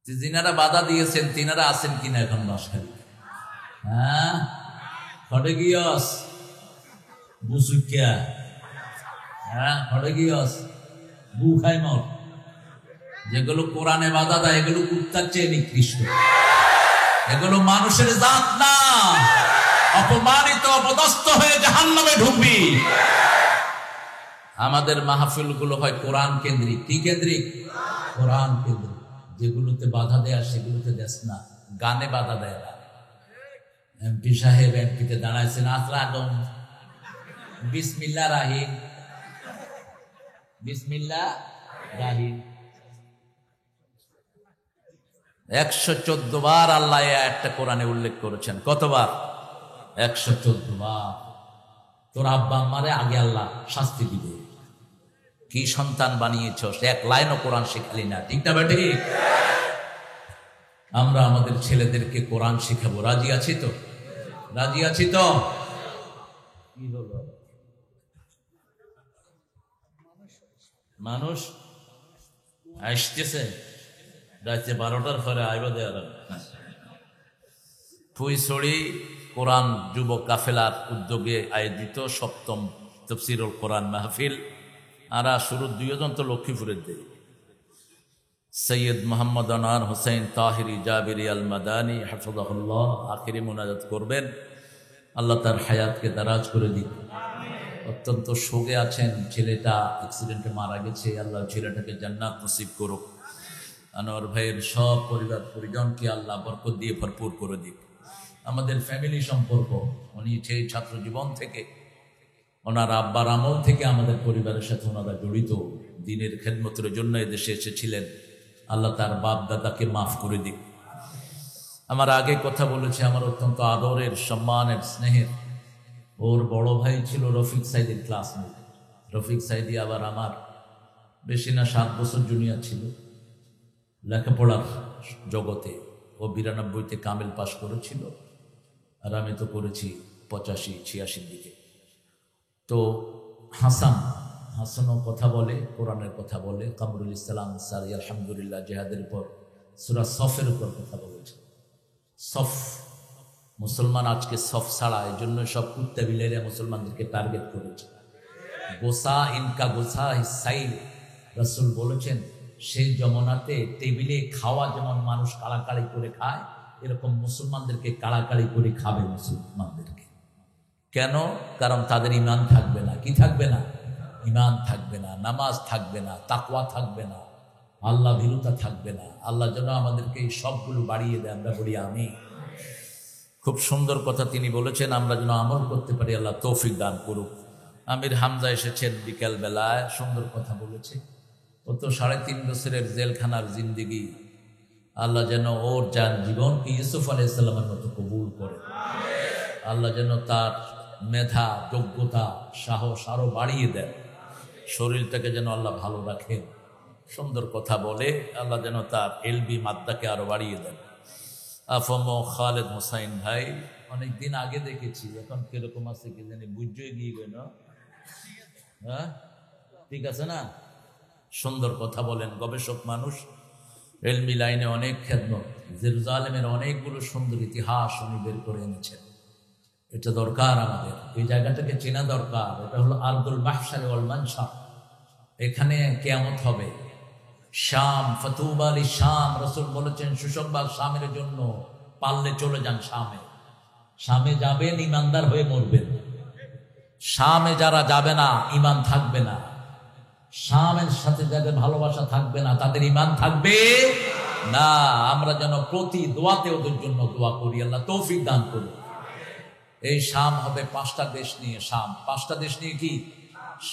যিনারা বাধা দিয়েছেন তিনারা আছেন কিনা এখন বাসখালী? হ্যাঁ, খড়ে গিয়স বুসুকিয়া, হ্যাঁ খড়ে গিয়স বু খাই মর। যেগুলো কোরআনে বাধা দেয় এগুলো কুত্তার চেয়ে নিকৃষ্ট, এগুলো মানুষের জাত না। অপমানিত অপদস্থ হয়ে জাহান্নামে ঢুকবি। আমাদের মাহফিল গুলো হয় কোরআন কেন্দ্রিক। কি কেন্দ্রিক? কোরআন কেন্দ্রিক। যেগুলোতে বাধা দেয় সেগুলোতে দেশ না, গানে বাধা দেয় না। এমপি সাহেব এমপিতে দাঁড়াইছেন, আসসালাম বিসমিল্লাহ রাহিম, বিসমিল্লাহ রাহিম। 114 বার আল্লাহ একটা কোরআনে উল্লেখ করেছেন। কতবার? 114 বার। তোর আব্বা আম্মারে আগে আল্লাহ শাস্তি দিবে। কি সন্তান বানিয়েছ, এক লাইনও কোরআন শেখালি না। ঠিক না বেটি? আমরা আমাদের ছেলেদেরকে কোরআন শিখাবো। রাজি আছি তো? রাজি আছি তো? কি হলো? মানুষ আসতেছে রাতে 12টার পরে আইব দেওয়ার। ফুইছড়ি কোরআন যুবক কাফেলার উদ্যোগে আয়োজিত 7ম তাফসীরুল কোরআন মাহফিল। আর শুরু 2 জন তো লক্ষ্মীপুরের দেই, সৈয়দ মোহাম্মদ আনোয়ার হোসেন তাহিরি জাবিরি আল মাদানী হাফিজাহুল্লাহ আখিরি মুনাজাত করবেন। আল্লাহ তার হায়াতকে দারাজ করে দিন। অত্যন্ত শোকে আছেন, ছেলেটা অ্যাক্সিডেন্টে মারা গেছে। আল্লাহ ছেলেটাকে জান্নাত নসিব করুক। আনোয়ার ভাইয়ের সব পরিবার পরিজনকে আল্লাহ বরকত দিয়ে ভরপুর করে দিক। আমাদের ফ্যামিলি সম্পর্ক, উনি সেই ছাত্র জীবন থেকে, ওনার আব্বার আমল থেকে আমাদের পরিবারের সাথে ওনারা জড়িত। দিনের খেদমতের জন্য এদেশে এসেছিলেন। আল্লাহ তার বাপ দাদাকে মাফ করে দিক। আমার আগে কথা বলেছে, আমার অত্যন্ত আদরের, সম্মানের, স্নেহের ওর বড় ভাই ছিল রফিক সাইদির ক্লাসমেট। রফিক সাইদি আবার আমার বেশি না 7 বছর জুনিয়র ছিল লেখাপড়ার জগতে। ও 92-তে কামেল পাশ করেছিল, আর আমি তো করেছি 85-86 দিকে। তো হাসানও কথা বলে, কোরআনের কথা বলে। কামরুল ইসলাম সারি আলহামদুলিল্লাহ জেহাদের উপর সূরা সফের উপর কথা বলেছে। সফ, মুসলমান আজকে সফ ছাড়া, এই জন্য সব কুত্তা বিলেরা মুসলমানদেরকে টার্গেট করেছে। গোসা ইনকা গোসা হিসাইল, রাসূল বলেছেন সেই যমুনাতে টেবিলে খাওয়া যেমন মানুষ কাড়াকাড়ি করে খায়, এরকম মুসলমানদেরকে কাড়াকাড়ি করে খাবে মুসলমানদেরকে। কেন? কারণ তাদের ঈমান থাকবে না। কি থাকবে না? ঈমান থাকবে না, নামাজ থাকবে না, তাকওয়া থাকবে না, আল্লাহ ভীরুতা থাকবে না। আল্লাহ যেন আমাদেরকে এই সবগুলো বাড়িয়ে দেয়। আমরা বলি আমি। খুব সুন্দর কথা তিনি বলেছেন, আমরা যেন আমল করতে পারি। আল্লাহ তৌফিক দান করুক। আমির হামজা এসেছেন বিকেল বেলায়, সুন্দর কথা বলেছে। ও তো 3.5 বছরের জেলখানার জিন্দিগি, আল্লাহ যেন ওর জীবনকে ইউসুফ আলাইহিস সালামের মতো কবুল করে। আল্লাহ যেন তার মেধা, যোগ্যতা, সাহস আরো বাড়িয়ে দেন। শরীরটাকে যেন আল্লাহ ভালো রাখেন। সুন্দর কথা বলে, আল্লাহ যেন তার এলবি মাদ্দাকে আরো বাড়িয়ে দেন। আফম খালেদ হোসাইন ভাই অনেকদিন আগে দেখেছি, এখন কিরকম আছে কি জানি, বুঝে গিয়ে গেল। হ্যাঁ, ঠিক আছে না? সুন্দর কথা বলেন, গবেষক মানুষ, এলমি লাইনে অনেক খেদমত। জেরুজালেমের অনেকগুলো সুন্দর ইতিহাস উনি বের করে এনেছেন। এটা দরকার আমাদের, এই জায়গাটাকে চেনা দরকার। এটা হলো আরদুল মাহশার ওয়াল মানশা। এখানে কিয়ামত হবে। শাম, ফাতুবা লি শাম, রাসূল বলেছেন সুসংবাদ শামের জন্য। পারলে চলে যান শামে। শামে যাবেন, ইমানদার হয়ে মরবেন। শামে যারা যাবে না, ঈমান থাকবে না। শামের সাথে যাদের ভালোবাসা থাকবে না, তাদের ঈমান থাকবে না। আমরা যেন প্রতি দোয়াতে ওদের জন্য দোয়া করি। আল্লাহ তৌফিক দান করুন। এই শাম হবে 5টা দেশ নিয়ে। শাম 5টা দেশ নিয়ে। কি?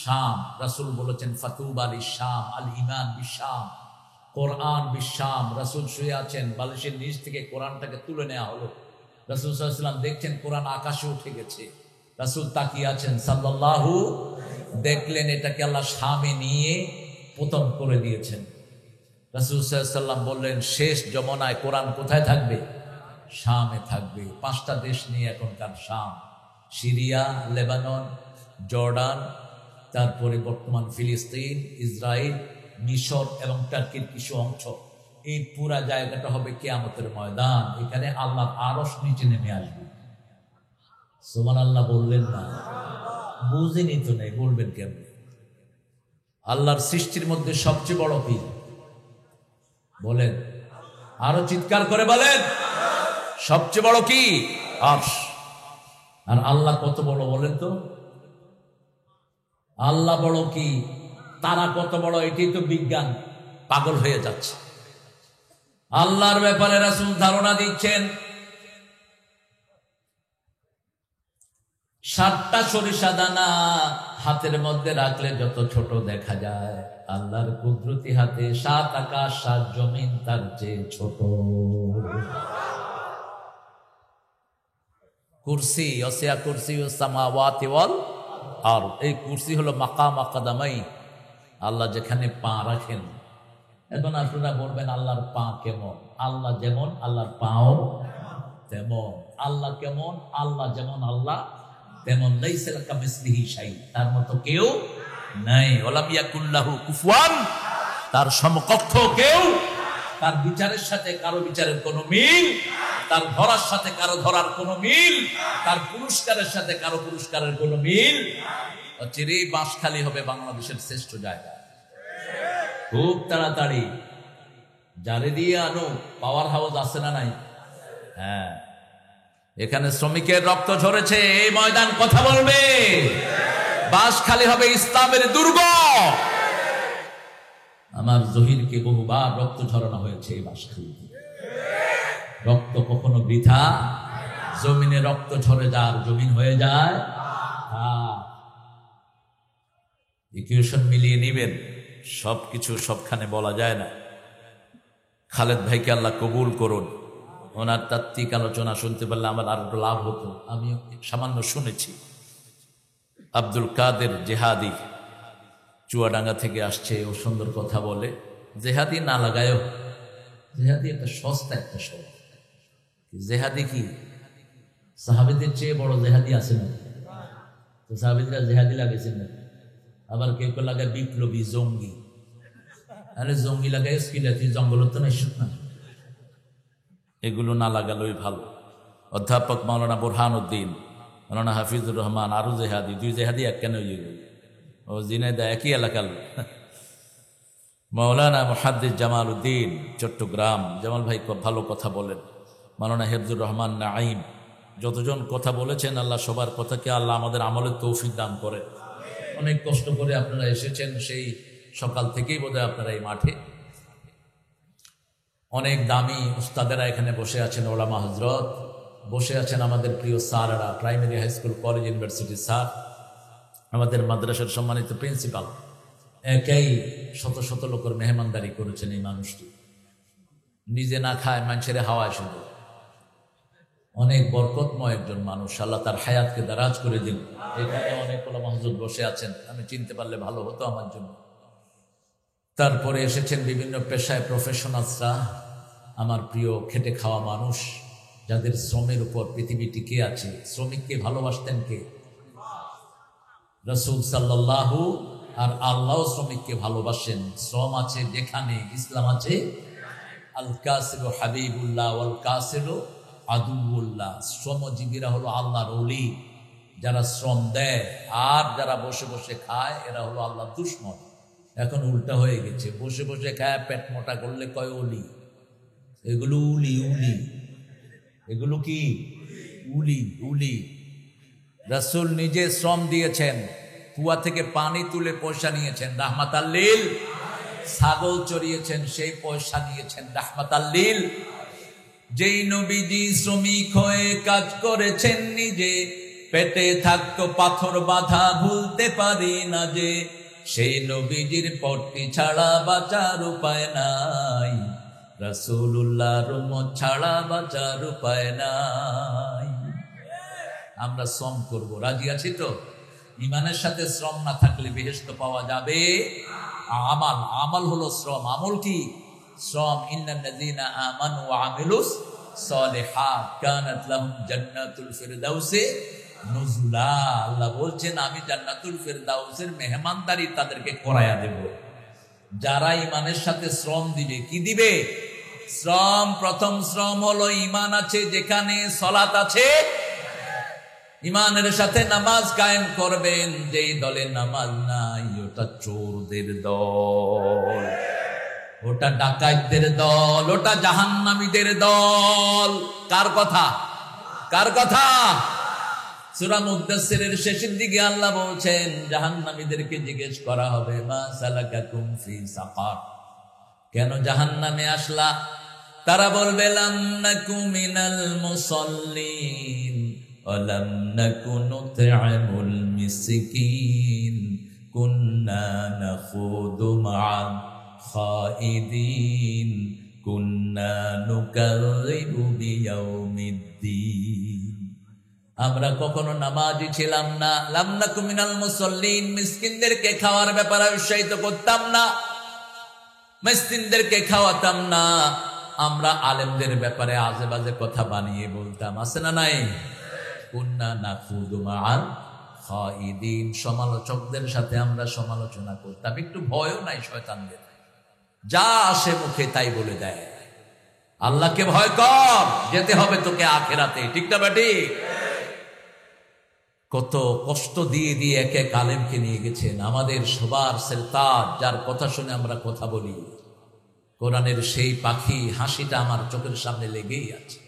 শাম। রাসূল বলেছেন ফাতুবা লি শাম, আল ঈমান বিশাম, কোরআন বিশাম। রাসূল শুয়ে আছেন, বালিশের নিচ থেকে কোরআনটাকে তুলে নেওয়া হলো। রাসূল সাল্লাল্লাহু আলাইহি ওয়াসাল্লাম দেখছেন কোরআন আকাশে উঠে গেছে। রাসূল তাকিয়ে আছেন সাল্লাল্লাহু, দেখলেন এটাকে আল্লাহ শামে নিয়ে পতন করে দিয়েছেন। রাসূল সাল্লাল্লাহু আলাইহি ওয়াসাল্লাম বললেন শেষ যমনায় কোরআন কোথায় থাকবে? শামে থাকবে। 5টা দেশ নিয়ে এখনকার শাম, সিরিয়া, লেবানন, জর্ডান, তারপরে বর্তমান ফিলিস্তিন, ইসরায়েল, মিশর এবং টার্কির কিছু অংশ। এই পুরা জায়গাটা হবে কিয়ামতের ময়দান। এখানে আল্লাহর আরশ নিচে নেমে আসবে। সুবহানাল্লাহ বললেন না? বুঝেনি তো নেই, বলবেন কেমন? আল্লাহর সৃষ্টির মধ্যে সবচেয়ে বড় কি বলেন? আরো চিৎকার করে বলেন, সবচেয়ে বড় কি? আরশ। আর আল্লাহ কত বড় বলেন তো? আল্লাহ বড় কি, তারা কত বড়, এটাই তো বিজ্ঞান পাগল হয়ে যাচ্ছে। আল্লাহর ব্যাপারে রাসূল ধারণা দিচ্ছেন 7টা সরিষা দানা হাতের মধ্যে রাখলে যত ছোট দেখা যায়, আল্লাহর কুদরতি হাতে 7 আকাশ 7 জমিন তার চেয়ে ছোট। কুরসি ওয়াসিয়া কুরসিয়ুস সামাওয়াতি ওয়াল আর এই কুরসি হলো মাকাম আকাদামাই, আল্লাহ যেখানে পা রাখেন। এখন আপনারা বলবেন আল্লাহর পা কেমন? আল্লাহ যেমন আল্লাহর পাও তেমন। আল্লাহ কেমন? আল্লাহ যেমন আল্লাহ তেমন। লাইসা কামিসলিহি শাই, তার মতো কেউ নাই। ওয়ালাম ইয়াকুল্লাহু কুফুয়ান, তার সমকক্ষ কেউ। তার বিচারের সাথে কারো বিচারের কোনো মিল, তার ধরার সাথে কারো ধরার কোনো মিল, তার পুরস্কারের সাথে কারো পুরস্কারের কোনো মিল। অচিরেই বাঁশখালী হবে বাংলাদেশের শ্রেষ্ঠ জায়গা। খুব তাড়াতাড়ি যারে দিয়ে আনো, পাওয়ার হাউস আছে না নাই? হ্যাঁ, এখানে শ্রমিকের রক্ত ঝরেছে, এই ময়দান কথা বলবে। বাঁশখালী হবে ইসলামের দুর্গ। আমার জহিরকে বহুবার রক্ত ঝরানো হয়েছে এই বাঁশখালী। রক্ত কখনো বৃথা, জমিনে রক্ত ঝরে যার জমিন হয়ে যায়। ইকুয়েশন মিলিয়ে নিবেন, সবকিছু সবখানে বলা যায় না। খালেদ ভাইকে আল্লাহ কবুল করুন। ওনার তাত্ত্বিক আলোচনা শুনতে পারলে আমার আরো লাভ হতো। আমি সামান্য শুনেছি। আব্দুল কাদের জেহাদি চুয়াডাঙ্গা থেকে আসছে, ও সুন্দর কথা বলে। জেহাদি না লাগায়ও, জেহাদি একটা সস্তা একটা শব্দ। জেহাদি কি সাহাবীদের চেয়ে বড় জেহাদি আছে না? তো সাহাবীরা জেহাদি লাগাইছেন না। আবার কেউ কেউ লাগায় বিপ্লবী, জঙ্গি। আরে জঙ্গি লাগাই স্কিলাতি জঙ্গল তো নাই না, এগুলো না লাগালোই ভালো। অধ্যাপক মাওলানা বুরহানুদ্দিন, মাওলানা হাফিজুর রহমান, আরো জেহাদি, 2 জেহাদি এক কেন? ও জিনেদা একই এলাকার। মাওলানা মুহাদ্দিস জামাল উদ্দিন চট্টগ্রাম, জামাল ভাই খুব ভালো কথা বলেন। মাওলানা হেফজুর রহমান নাঈম, যতজন কথা বলেছেন, আল্লাহ সবার কথাকে আল্লাহ আমাদের আমলের তৌফিক দান করে। অনেক কষ্ট করে আপনারা এসেছেন, সেই সকাল থেকেই বোধহয় আপনারা এই মাঠে। অনেক দামি উস্তাদেরা এখানে বসে আছেন, ওলামা হজরত বসে আছেন, আমাদের প্রিয় স্যাররা, primary, high school, college, university sir, আমাদের মাদ্রাসার সম্মানিত প্রিন্সিপাল। একাই শত শত লোকের মেহমানদারি করেছেন এই মানুষটি। নিজে না খায়, মানুষের হাওয়ায় শুধু। অনেক বরকতময় একজন মানুষ, আল্লাহ তার হায়াতকে দারাজ করে দিন। এখানে অনেক ওলামা হযরত বসে আছেন, আমি চিনতে পারলে ভালো হতো আমার জন্য। তারপরে এসেছেন বিভিন্ন পেশায় প্রফেশনালসরা, আমার প্রিয় খেটে খাওয়া মানুষ, যাদের শ্রমের উপর পৃথিবী টিকে আছে। শ্রমিককে ভালোবাসতেন কে? রাসূল সাল্লাল্লাহু। আর আল্লাহ শ্রমিককে ভালোবাসেন। শ্রম আছে যেখানে, ইসলাম আছে। আল কাসিরু হাবিবুল্লাহ ওয়াল কাসিরু আদুউল্লাহ। শ্রমজীবীরা হলো আল্লাহর ওলি, যারা শ্রম দেয়। আর যারা বসে বসে খায়, এরা হলো আল্লাহর দুশমন। এখন উল্টা হয়ে গেছে, বসে বসে খায়, পেট মোটা করলে কয় ওলি। এগুলো উলি, উলি, এগুলো কি উলি, উলি। রাসূল নিজে শ্রম দিয়েছেন, কুয়া থেকে পানি তুলে পয়সা নিয়েছেন রাহমাতাল লিল। ছাগল চড়িয়েছেন, সেই পয়সা নিয়েছেন রাহমাতাল লিল। যেই নবীজি শ্রমিক হয়ে কাজ করেছেন নিজে, পেটে থাকতো পাথর বাঁধা ভুলতে পারি না যে, সেই নবীজির পট্টি ছাড়া বাঁচার উপায় নাই, রাসূলুল্লাহর উম্মত ছাড়া বাঁচার উপায় নাই। আমরা শ্রম করব, রাজি আছি তো? ইমানের সাথে শ্রম না থাকলে বেহেশত পাওয়া যাবে? আমাল, আমল হলো শ্রম। আমল কি? শ্রম। ইন্নাল্লাযীনা আমানু ওয়া আমিলুস সালিহাত কানাত লাহুম জান্নাতুল ফিরদাউসি নুজুলা। আল্লাহ বলছেন, আমি জান্নাতুল ফিরদাউসের মেহমানদারি তাদেরকে করায়া দেব। যারা ইমানের সাথে শ্রম দিবে, কি দিবে? শ্রম, প্রথম শ্রম হলো ঈমান আছে যেখানে, সালাত আছে, ঈমানের সাথে নামাজ কায়েম করবেন। যেই দলে নামাজ নাই ওটা চোরদের দল, ওটা ডাকাতদের দল, ওটা জাহান্নামীদের দল। কার কথা? কার কথা? সূরা মুদ্দাসসিরের শেষের দিকে আল্লাহ বলছেন জাহান্নামীদেরকে জিজ্ঞেস করা হবে, মা সালাকাকুম ফি সাকার, কেন জাহান্নামে আসলা? তারা বলবে লাম নাকু মিনাল মুসাল্লিন ওয়া লাম নাকু নুত'আমুল মিসকিন কুন্না নাখুদু মা'আল খাইদিন কুন্না নুকাযযিবু বিয়াউমিদ্দিন। আমরা কখনো নামাজি ছিলাম না, লাম নাকু মিনাল মুসাল্লিন, মিসকিনদেরকে খাওয়ার ব্যাপারে উৎসাহিত করতাম না, মিসকিনদেরকে খাওয়াতাম না, আমরা আলেমদের ব্যাপারে আজে বাজে কথা বানিয়ে বলতাম, আছে না নাই? কুন্না নাখুদু মা'আল খাইদিন, সমালোচকদের সাথে আমরা সমালোচনা করতাম। একটু ভয়ও নাই শয়তানদের, যা আসে মুখে তাই বলে দেয়। আল্লাহকে ভয় কর, যেতে হবে তোকে আখিরাতে, ঠিক না বেটি? কত কষ্ট দিয়ে দিয়ে এক এক আলেমকে নিয়ে গেছেন, আমাদের সবার সেলতাজ, যার কথা শুনে আমরা কথা বলি। কোরআনের সেই পাখি হাসিটা আমার চোখের সামনে লেগেই আছে।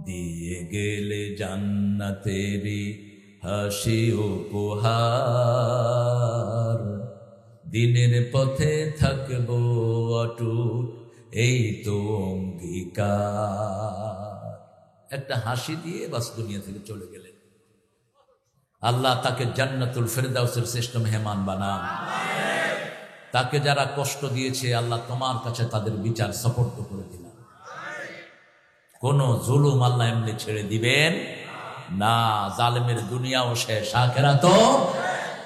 দিয়ে গেলে জান্নাতেরি হাসি উপহার, দিনের পথে থাকবো অটুট এই তো অঙ্গীকার। একটা হাসি দিয়ে বাস দুনিয়া থেকে চলে গেলেন। আল্লাহ তাকে জান্নাতুল ফেরদাউসের শ্রেষ্ঠ মেহমান বানান। তাকে যারা কষ্ট দিয়েছে আল্লাহ তোমার কাছে তাদের বিচার সাপোর্ট করে দিলাম। কোন জুলুম আল্লাহ এমনি ছেড়ে দিবেন না, জালেমের দুনিয়াও শেষ, আখিরাতও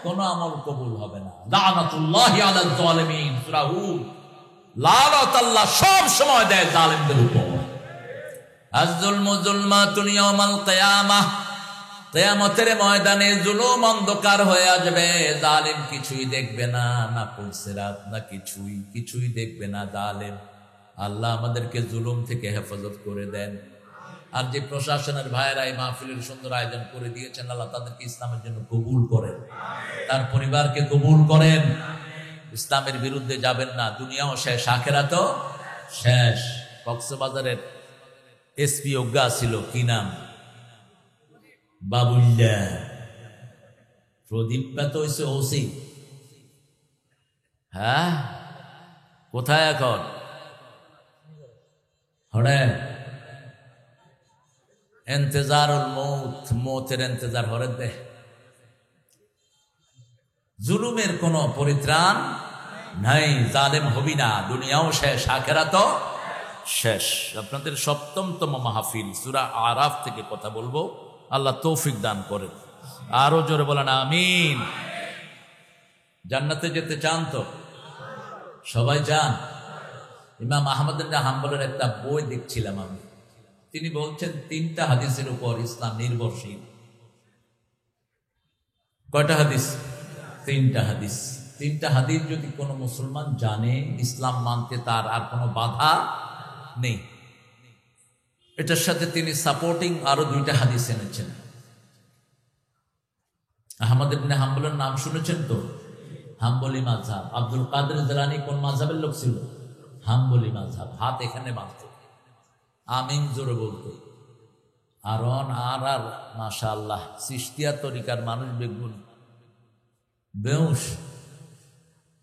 কোন আমল কবুল হবে না। লানাতুল্লাহি আলাল জালিমিন, সূরা হুদ। লানত আল্লাহ সব সময় দেয় জালেমদের উপর। আয-যুলমু যুলমাতুন ইয়াউমাল কিয়ামাহ, কিয়ামতের ময়দানে জুলুম অন্ধকার হয়ে আসবে, জালেম কিছুই দেখবে না, না পুলসিরাত না কিছুই দেখবে না জালেম। আল্লাহ আমাদেরকে জুলুম থেকে হেফাজত করে দেন। আর যে প্রশাসনের ভাইয়েরা এই মাহফিলের সুন্দর আয়োজন করে দিয়েছেন, আল্লাহ তাদেরকে ইসলামের জন্য কবুল করেন, তার পরিবারকে কবুল করেন। ইসলামের বিরুদ্ধে যাবেন না, দুনিয়াও শেষ, আখিরাতও শেষ। কক্সবাজারের এসপি অজ্ঞা ছিল, কি নাম? বাবুল্লা। প্রদীপ তো হয়েছে ওসি। হ্যাঁ, কোথায় এখন? হরে এন্তেজারুল মৌত, মৌতের এন্তেজার হরে দে। জুলুমের কোনো পরিত্রাণ নাই, জালেম হবি না, দুনিয়াও শেষ, আখিরাতও শেষ। আপনাদের সপ্তমতম মাহফিল সূরা আরাফ থেকে কথা বলবো, আল্লাহ তৌফিক দান করেন। আরো জোরে বলেন আমিন। জান্নাতে যেতে চান তো? সবাই চান? ইমাম আহমদ ইবনে হাম্বলের একটা বই দেখছিলাম আমি, তিনি বলছেন 3টা হাদিসের উপর ইসলাম নির্ভরশীল। কয়টা হাদিস? 3টা হাদিস। 3টা হাদিস যদি কোনো মুসলমান জানে, ইসলাম মানতে তার আর কোনো বাধা নেই। এটার সাথে তিনি সাপোর্টিং আরো 2টা হাদিস এনেছেন। আহমদ ইবনে হাম্বলের নাম শুনেছেন তো? হাম্বলি মাযহাব। আব্দুল কাদের জিলানী কোন মাযহাবের লোক ছিল? হাম্বলি মাযহাব। হাত এখানে বাঁধত, আমিন জোরে বলতো। আর মাশাআল্লাহ চিশতিয়া তরিকার মানুষ বেগুন বেউস,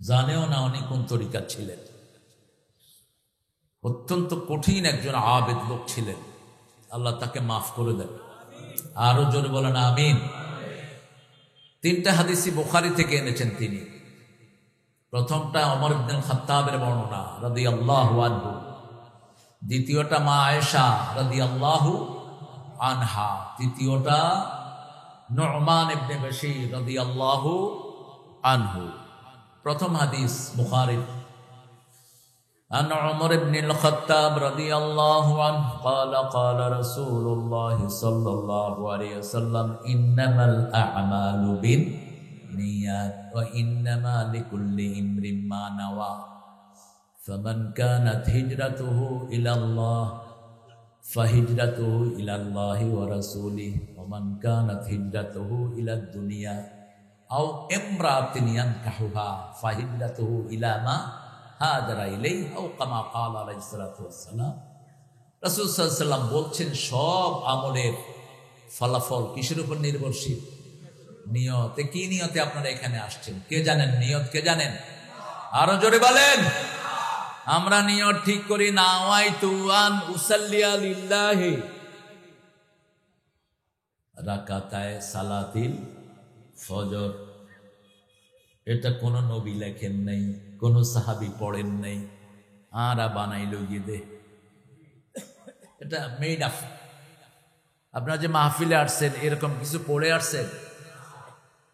জানেও না উনি কোন তরিকার ছিলেন। অত্যন্ত কঠিন একজন আবেদ লোক ছিলেন, আল্লাহ তাকে মাফ করে দেন। আরো জোরে বলেন আমিন। 3টা হাদিসই বুখারী থেকে এনেছেন তিনি। প্রথমটা ওমর ইবনে খাত্তাবের বর্ণনা রাদিয়াল্লাহু আনহু, দ্বিতীয়টা মা আয়েশা রাদিয়াল্লাহু আনহা, তৃতীয়টা নু'মান ইবনে বাশীর রাদিয়াল্লাহু আনহু। প্রথম হাদিস বুখারী, عن عمر بن الخطاب رضي الله عنه قال قال رسول الله صلى الله عليه وسلم إنما الأعمال بالنيات وإنما لكل امرئ ما نوى ফামান কানাত হিজরাতুহু ইলাল্লাহ ফাহিজরাতুহু ইলাল্লাহি ওয়া রাসূলিহি ওয়া মান কানাত হিজরাতুহু ইলাদ দুনিয়া আও ইমরাতিন ইয়ানকাহুহা ফাহিজরাতুহু ইলা মা হাজারা ইলাইহি আও কামা ক্বালা আলাইহিস সালাতু ওয়াস সালাম। রাসূল সাল্লাল্লাহু আলাইহি ওয়াসাল্লাম বলছেন সব আমলের ফলাফল কিসের উপর নির্ভরশীল? নিয়ত। কি নিয়তে আপনারা এখানে আসছেন? কে জানেন নিয়ত? কে জানেন? আরো জোরে বলেন। আমরা নিয়ত ঠিক করি, নাওয়াইতু আন উসাল্লিয়া লিল্লাহি রাকাতায়ে সালাতিল ফজর। এটা কোন নবী লেখেন নাই, কোন সাহাবী পড়েন নাই, আরা বানাইলো গিয়ে দে, এটা মেড আপ। আপনারা যে মাহফিলে আসছেন এরকম কিছু পড়ে আসছেন?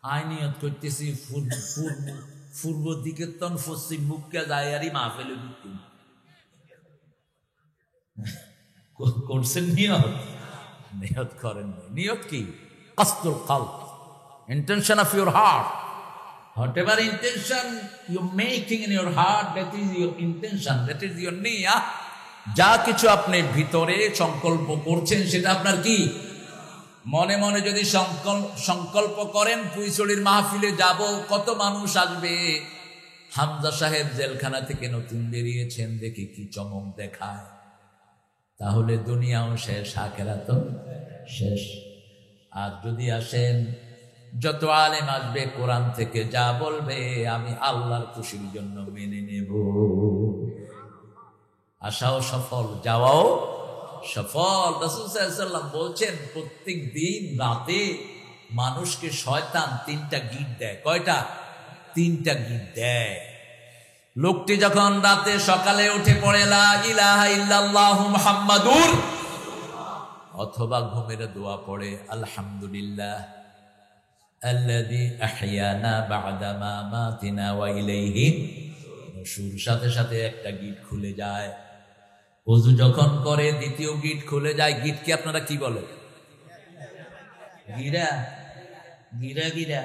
আইনিয়ত করতেছি পূর্ব দিকে তন পশ্চিম মুখকে যায় আরই মাহফিলে ঢুকতেন করছেন নিয়ত? নিয়ত করেন নাই। নিয়ত কি? কাসদুল কলব, intention of your heart. Whatever intention you're making in your heart, that is your intention, that is your niyyah. যা কিছু আপনি ভিতরে সংকল্প করছেন সেটা আপনার কি? মনে মনে যদি সংকল্প করেন পুইচড়ির মাহফিলে যাব, কত মানুষ আসবে, হামজা সাহেব জেলখানা থেকে নতুন বেরিয়েছেন, দেখি কি চমক দেখায়, তাহলে দুনিয়াও শেষ, আখিরাতও শেষ। আর যদি আসেন যত আলেম আসবে কোরআন থেকে যা বলবে আমি আল্লাহর খুশির জন্য মেনে নেব, আশাও সফল, যাওয়াও সফল। রাসূল সাল্লাল্লাহু আলাইহি ওয়াসাল্লাম বলছেন প্রত্যেক দিন রাতে মানুষকে শয়তান 3টা গিট দেয়। কয়টা? 3টা গিট দেয়। লোকটি যখন রাতে সকালে উঠে পড়ে লা ইলাহা ইল্লাল্লাহু মুহাম্মাদুর, অথবা ঘুমের দোয়া পড়ে আলহামদুলিল্লাহ আল্লাযী আহইয়ানা বা'দা মা মাতিনা ওয়া ইলাইহি নুশুর, সাথে সাথে একটা গিট খুলে যায়। ওযু যখন করে দ্বিতীয় গিট খুলে যায়। গিটকে আপনারা কি বলেন? গিরা। গিরা গিরা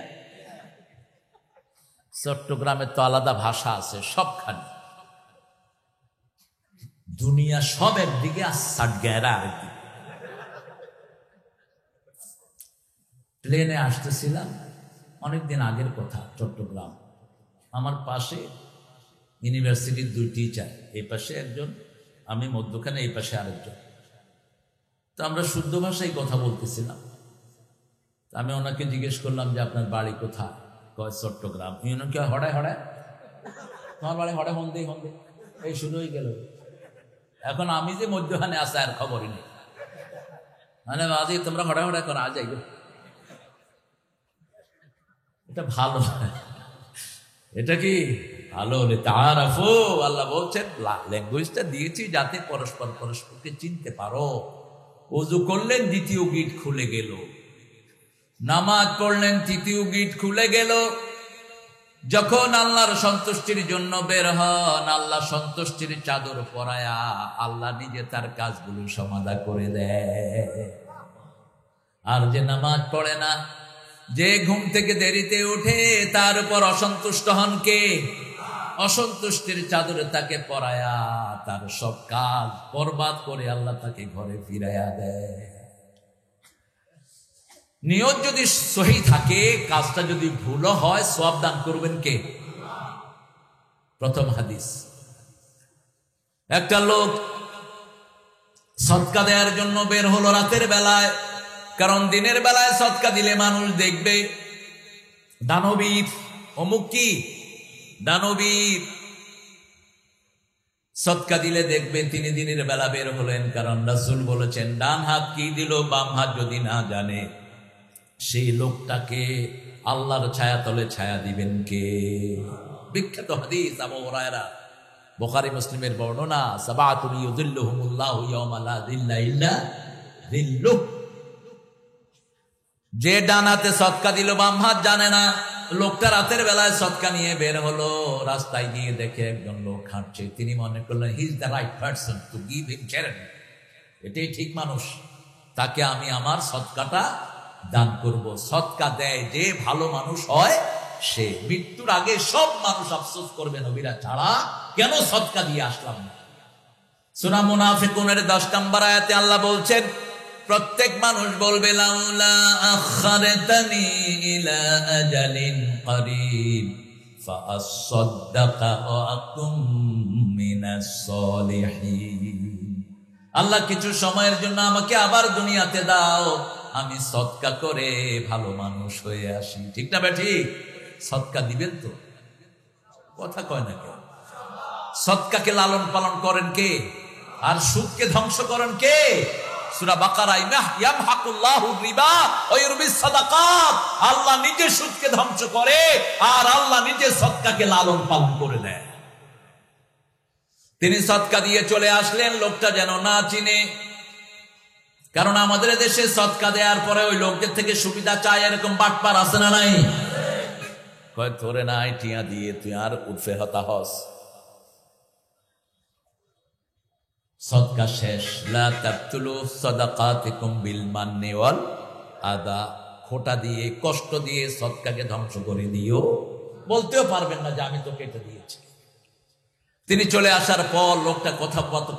চট্টগ্রামের তো আলাদা ভাষা আছে সবখানে। দুনিয়া সব একদিকে আর সাটগেরা আরেকদিকে। প্লেনে আসতেছিলাম, অনেকদিন আগের কথা, চট্টগ্রাম। আমার পাশে ইউনিভার্সিটির 2 টিচার, এই পাশে একজন, আমি মধ্যখানে, এই পাশে আরেকজন। তো আমরা শুদ্ধ ভাষায় কথা বলতেছিলাম। আমি ওনাকে জিজ্ঞেস করলাম যে আপনার বাড়ি কোথায়? কয় চট্টগ্রাম। কি হড়ায় হড়ায়, তোমার বাড়ি হড়ায় হন্দে হন্দে, এই শুরু হয়ে গেল। এখন আমি যে মধ্যখানে আসা আর খবরই নেই, মানে আজই তোমরা হড়ায় হড়ায় করো, আজ আইগো। এটা ভালো, এটা কি ভালো? তাআরাফু, আল্লাহ বলছেন ল্যাঙ্গুয়েজটা দিয়েছি যাতে পরস্পর পরস্পরকে চিনতে পারো। ওযু করলেন, দ্বিতীয় গিট খুলে গেল। নামাজ পড়লেন, তৃতীয় গিট খুলে গেল। যখন আল্লাহর সন্তুষ্টির জন্য বের হন, আল্লাহ সন্তুষ্টির চাদর পরায়া আল্লাহ নিজে তার কাজগুলো সমাধা করে দেয়। আর যে নামাজ পড়ে না, যে ঘুম থেকে দেরিতে উঠে, তার উপর অসন্তুষ্ট হন কে? অসন্তুষ্টির চাদরে তাকে পরায়া তার সব কাজ বরবাদ করে আল্লাহ তাকে ঘরে ফিরাইয়া দেয়। নিয়ত যদি সহি থাকে, কাজটা যদি ভুল হয়, সওয়াব দান করবেন কে? প্রথম হাদিস, একটা লোক সদকা দেওয়ার জন্য বের হলো রাতের বেলায়, কারণ দিনের বেলায় সদকা দিলে মানুষ দেখবে দানবীর, অমুক কি দানবীর, সদকা দিলে দেখবে। তিনি দিনের বেলা বের হলেন, কারণ রাসূল বলেছেন ডান হাত কি দিল বাম হাত যদি না জানে, সেই লোকটাকে আল্লাহর ছায়া তলে ছায়া দিবেন কে? বিখ্যাত হাদিস, আবু হুরায়রা, বুখারী মুসলিমের বর্ণনা, সাবাতুন ইউযিল্লুহুমুল্লাহু ইয়াওমা লা যিল্লা ইল্লা যিল্লুহ। যে ডান হাতে সদকা দিল বাম হাত জানে না, লোকটা রাতের বেলায় সদকা নিয়ে বের হলো, রাস্তায় গিয়ে দেখে একজন লোক হাঁটছে। তিনি মনে করলেন he is the right person to give him charity, এটাই ঠিক মানুষ, তাকে আমি আমার সদকাটা দান করব। সদকা দেয় যে ভালো মানুষ হয় সে। মৃত্যুর আগে সব মানুষ আফসোস করবে নবীরা ছাড়া কেন সদকা দিয়ে আসলাম না? সূরা মুনাফিকুনের 10 নম্বর আয়াতে আল্লাহ বলছেন, প্রত্যেক মানুষ বলবে লাউলা আখারতানি ইলা আজালিন করিব ফাআসাদদাকা ওয়া আকুম মিনাস সলিহিন। আল্লাহ কিছু সময়ের জন্য আমাকে আবার দুনিয়াতে দাও, আমি সদকা করে ভালো মানুষ হয়ে আসি। ঠিক না ঠিক? সদকা দিবেন তো? কথা কয় না কেউ। সদকাকে লালন পালন করেন কে? আর সুদকে ধ্বংস করেন কে? সূরা বাকারায় ইয়ামহাকুল্লাহু রিবা ওয়া ইউরবিস সাদাকাত। আল্লাহ নিজে সুদকে ধ্বংস করে আর আল্লাহ নিজে সদকাকে লালন পালন করে দেয়। তিনি সদকা দিয়ে চলে আসলেন, লোকটা যেন না চিনে। কারণ আমাদের দেশে সদকা দেওয়ার পরে ওই লোকদের থেকে সুবিধা চায়, এরকম বাটপার আছে না নাই? কয় তোরে নাই টিয়া দিয়ে তুই আর উঠে হতাহস। সদকা শেষ। লা তাবতুলু সাদাকাতিকুম বিল মান্নি ওয়াল আদা। খোটা দিয়ে কষ্ট দিয়ে সদকাকে ধ্বংস করে দিও। বলতেও পারবেন না যে আমি তোকে এটা দিয়েছি। তিনি চলে আসার পর লোকটা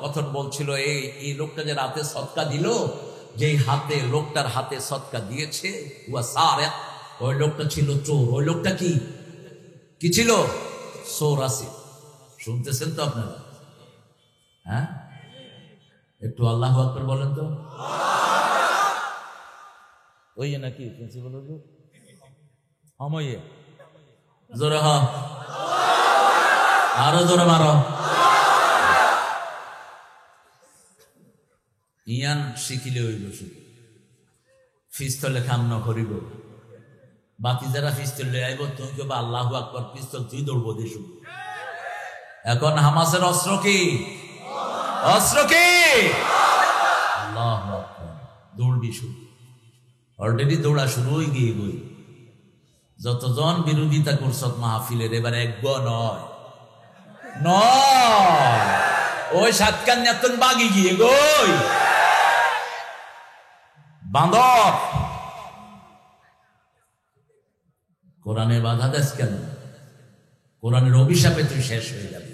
কথন বলছিল, এই লোকটা যে রাতে সদকা দিল, যেই হাতে লোকটার হাতে সদকা দিয়েছে ওই লোকটা ছিল চোর। ওই লোকটা কি ছিল? চোর আছে। শুনতেছেন তো আপনারা? হ্যাঁ, একটু আল্লাহু আকবার বলেন তো। ওই নাকি প্রিন্সিপাল আময়ে জোরে হ, আরো জোরে মারো। ইয়ান শিখিলে হইব, শুধু পিস্তলে কাম ন করিব। বাকি যারা পিস্তল লয়ে আইব তুমি কেবা আল্লাহু আকবার, পিস্তল তুই দৌড়বো দেশু। এখন হামাসের অস্ত্র কি? অস্ত্র কি? আল্লাহু আকবার। দৌড়বি শুরু, অলরেডি দৌড়া শুরু হয়ে গিয়ে বই। যতজন বিরোধিতা করছত মাহফিলের, এবার একগ নয় নয়, ওই সাতকান নেতন বাগি গিয়ে গই বাঁদর। কোরআনে বাধা দেশ কেন? কোরআনের অভিশাপে তুই শেষ হয়ে যাবে।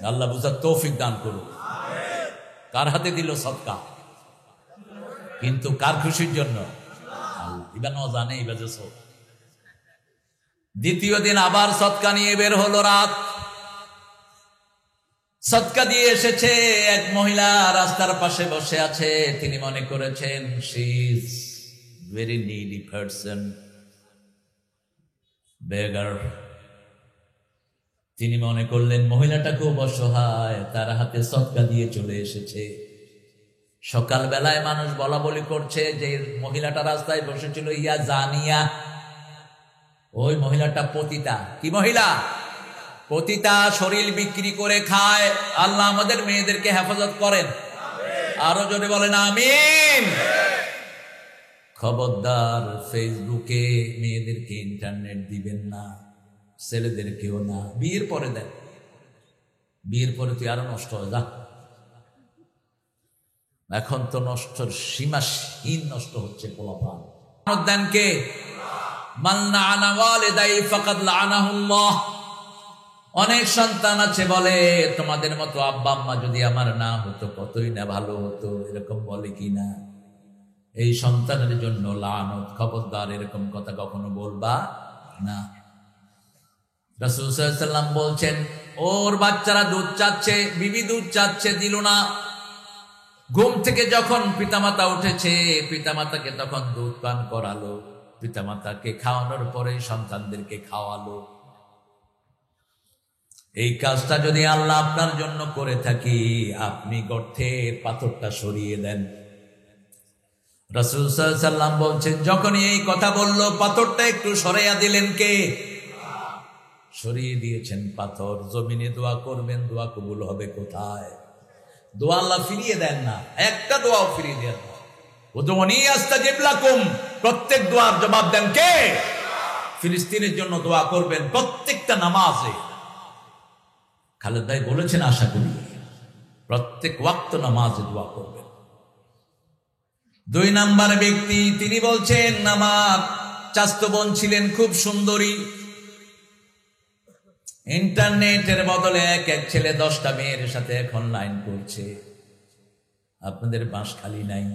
আল্লাহ বুঝার তৌফিক দান করুন। কার হাতে দিল সদকা? কিন্তু কার খুশির জন্য? এবার ন জানে এবার যে সব। দ্বিতীয় দিন আবার সদকা নিয়ে বের হলো রাত। সদকা দিয়ে এসেছে। এক মহিলা রাস্তার পাশে বসে আছে। তিনি মনে করেছেন she is very needy person, beggar. তিনি মনে করলেন মহিলাটা খুব অসহায়, তার হাতে সদকা দিয়ে চলে এসেছে। সকাল বেলায় মানুষ বলা বলি করছে যে মহিলাটা রাস্তায় বসেছিল ইয়া জানিয়া, ওই মহিলাটা পতিতা। কি মহিলা? পতিতা, শরীর বিক্রি করে খায়। আল্লাহ আমাদের মেয়েদেরকে হেফাজত করেন। আরো জোরে বলেন আমিন। খবরদার ফেসবুকে মেয়েদেরকে ইন্টারনেট দিবেন না, ছেলেদেরকেও না। বিয়ের পরে দেন, বিয়ের পরে তুই আরো নষ্ট হয়ে যা। এখন তো নষ্টর সীমাহীন নষ্ট হচ্ছে পোলাপান। দেন কে? মান লাআনা ওয়ালিদাই ফাকাদ লাআনাহুল্লাহ। অনেক সন্তান আছে বলে তোমাদের মতো আব্বা আম্মা যদি আমার না হতো কতই না ভালো হতো, এরকম বলে কি না? এই সন্তানের জন্য লানত। খবরদার এরকম কথা কখনো বলবা না। রাসূল সাল্লাল্লাহু আলাইহি ওয়াসাল্লাম বলছেন, ওর বাচ্চারা দুধ চাচ্ছে, বিবি দুধ চাচ্ছে, দিল না। ঘুম থেকে যখন পিতামাতা উঠেছে, পিতামাতাকে তখন দুধ পান করালো, পিতামাতাকে খাওয়ানোর পরে সন্তানদেরকে খাওয়ালো। এই কাজটা যদি আল্লাহ আপনার জন্য করে থাকি, আপনি গর্তের পাথরটা সরিয়ে দেন। রাসূল সাল্লাল্লাহু আলাইহি ওয়াসাল্লাম বলছেন, যখনই এই কথা বলল পাথরটা একটু সরাইয়া দিলেন কে? সরিয়ে দিয়েছেন পাথর। জমিনে দোয়া করবেন, দোয়া কবুল হবে কোথায়? দোয়া আল্লাহ ফিরিয়ে দেন না, একটা দোয়াও ফিরিয়ে দেন না। উদউনি আস্তাজিব লাকুম, প্রত্যেক দোয়ার জবাব দেন কে? ফিলিস্তিনের জন্য দোয়া করবেন প্রত্যেকটা নামাজে। খালেদ ভাই বলেছেন, আশা করি প্রত্যেক ওয়াক্ত নামাজে দোয়া করবেন। 2 নাম্বার ব্যক্তি, তিনি বলছেন আমার চাচতো বোন ছিলেন খুব সুন্দরী, ইন্টারনেটের বদলে এক এক ছেলে 10টা মেয়ের সাথে এখন লাইন করছে। আপনাদের বাঁশ খালি নাই,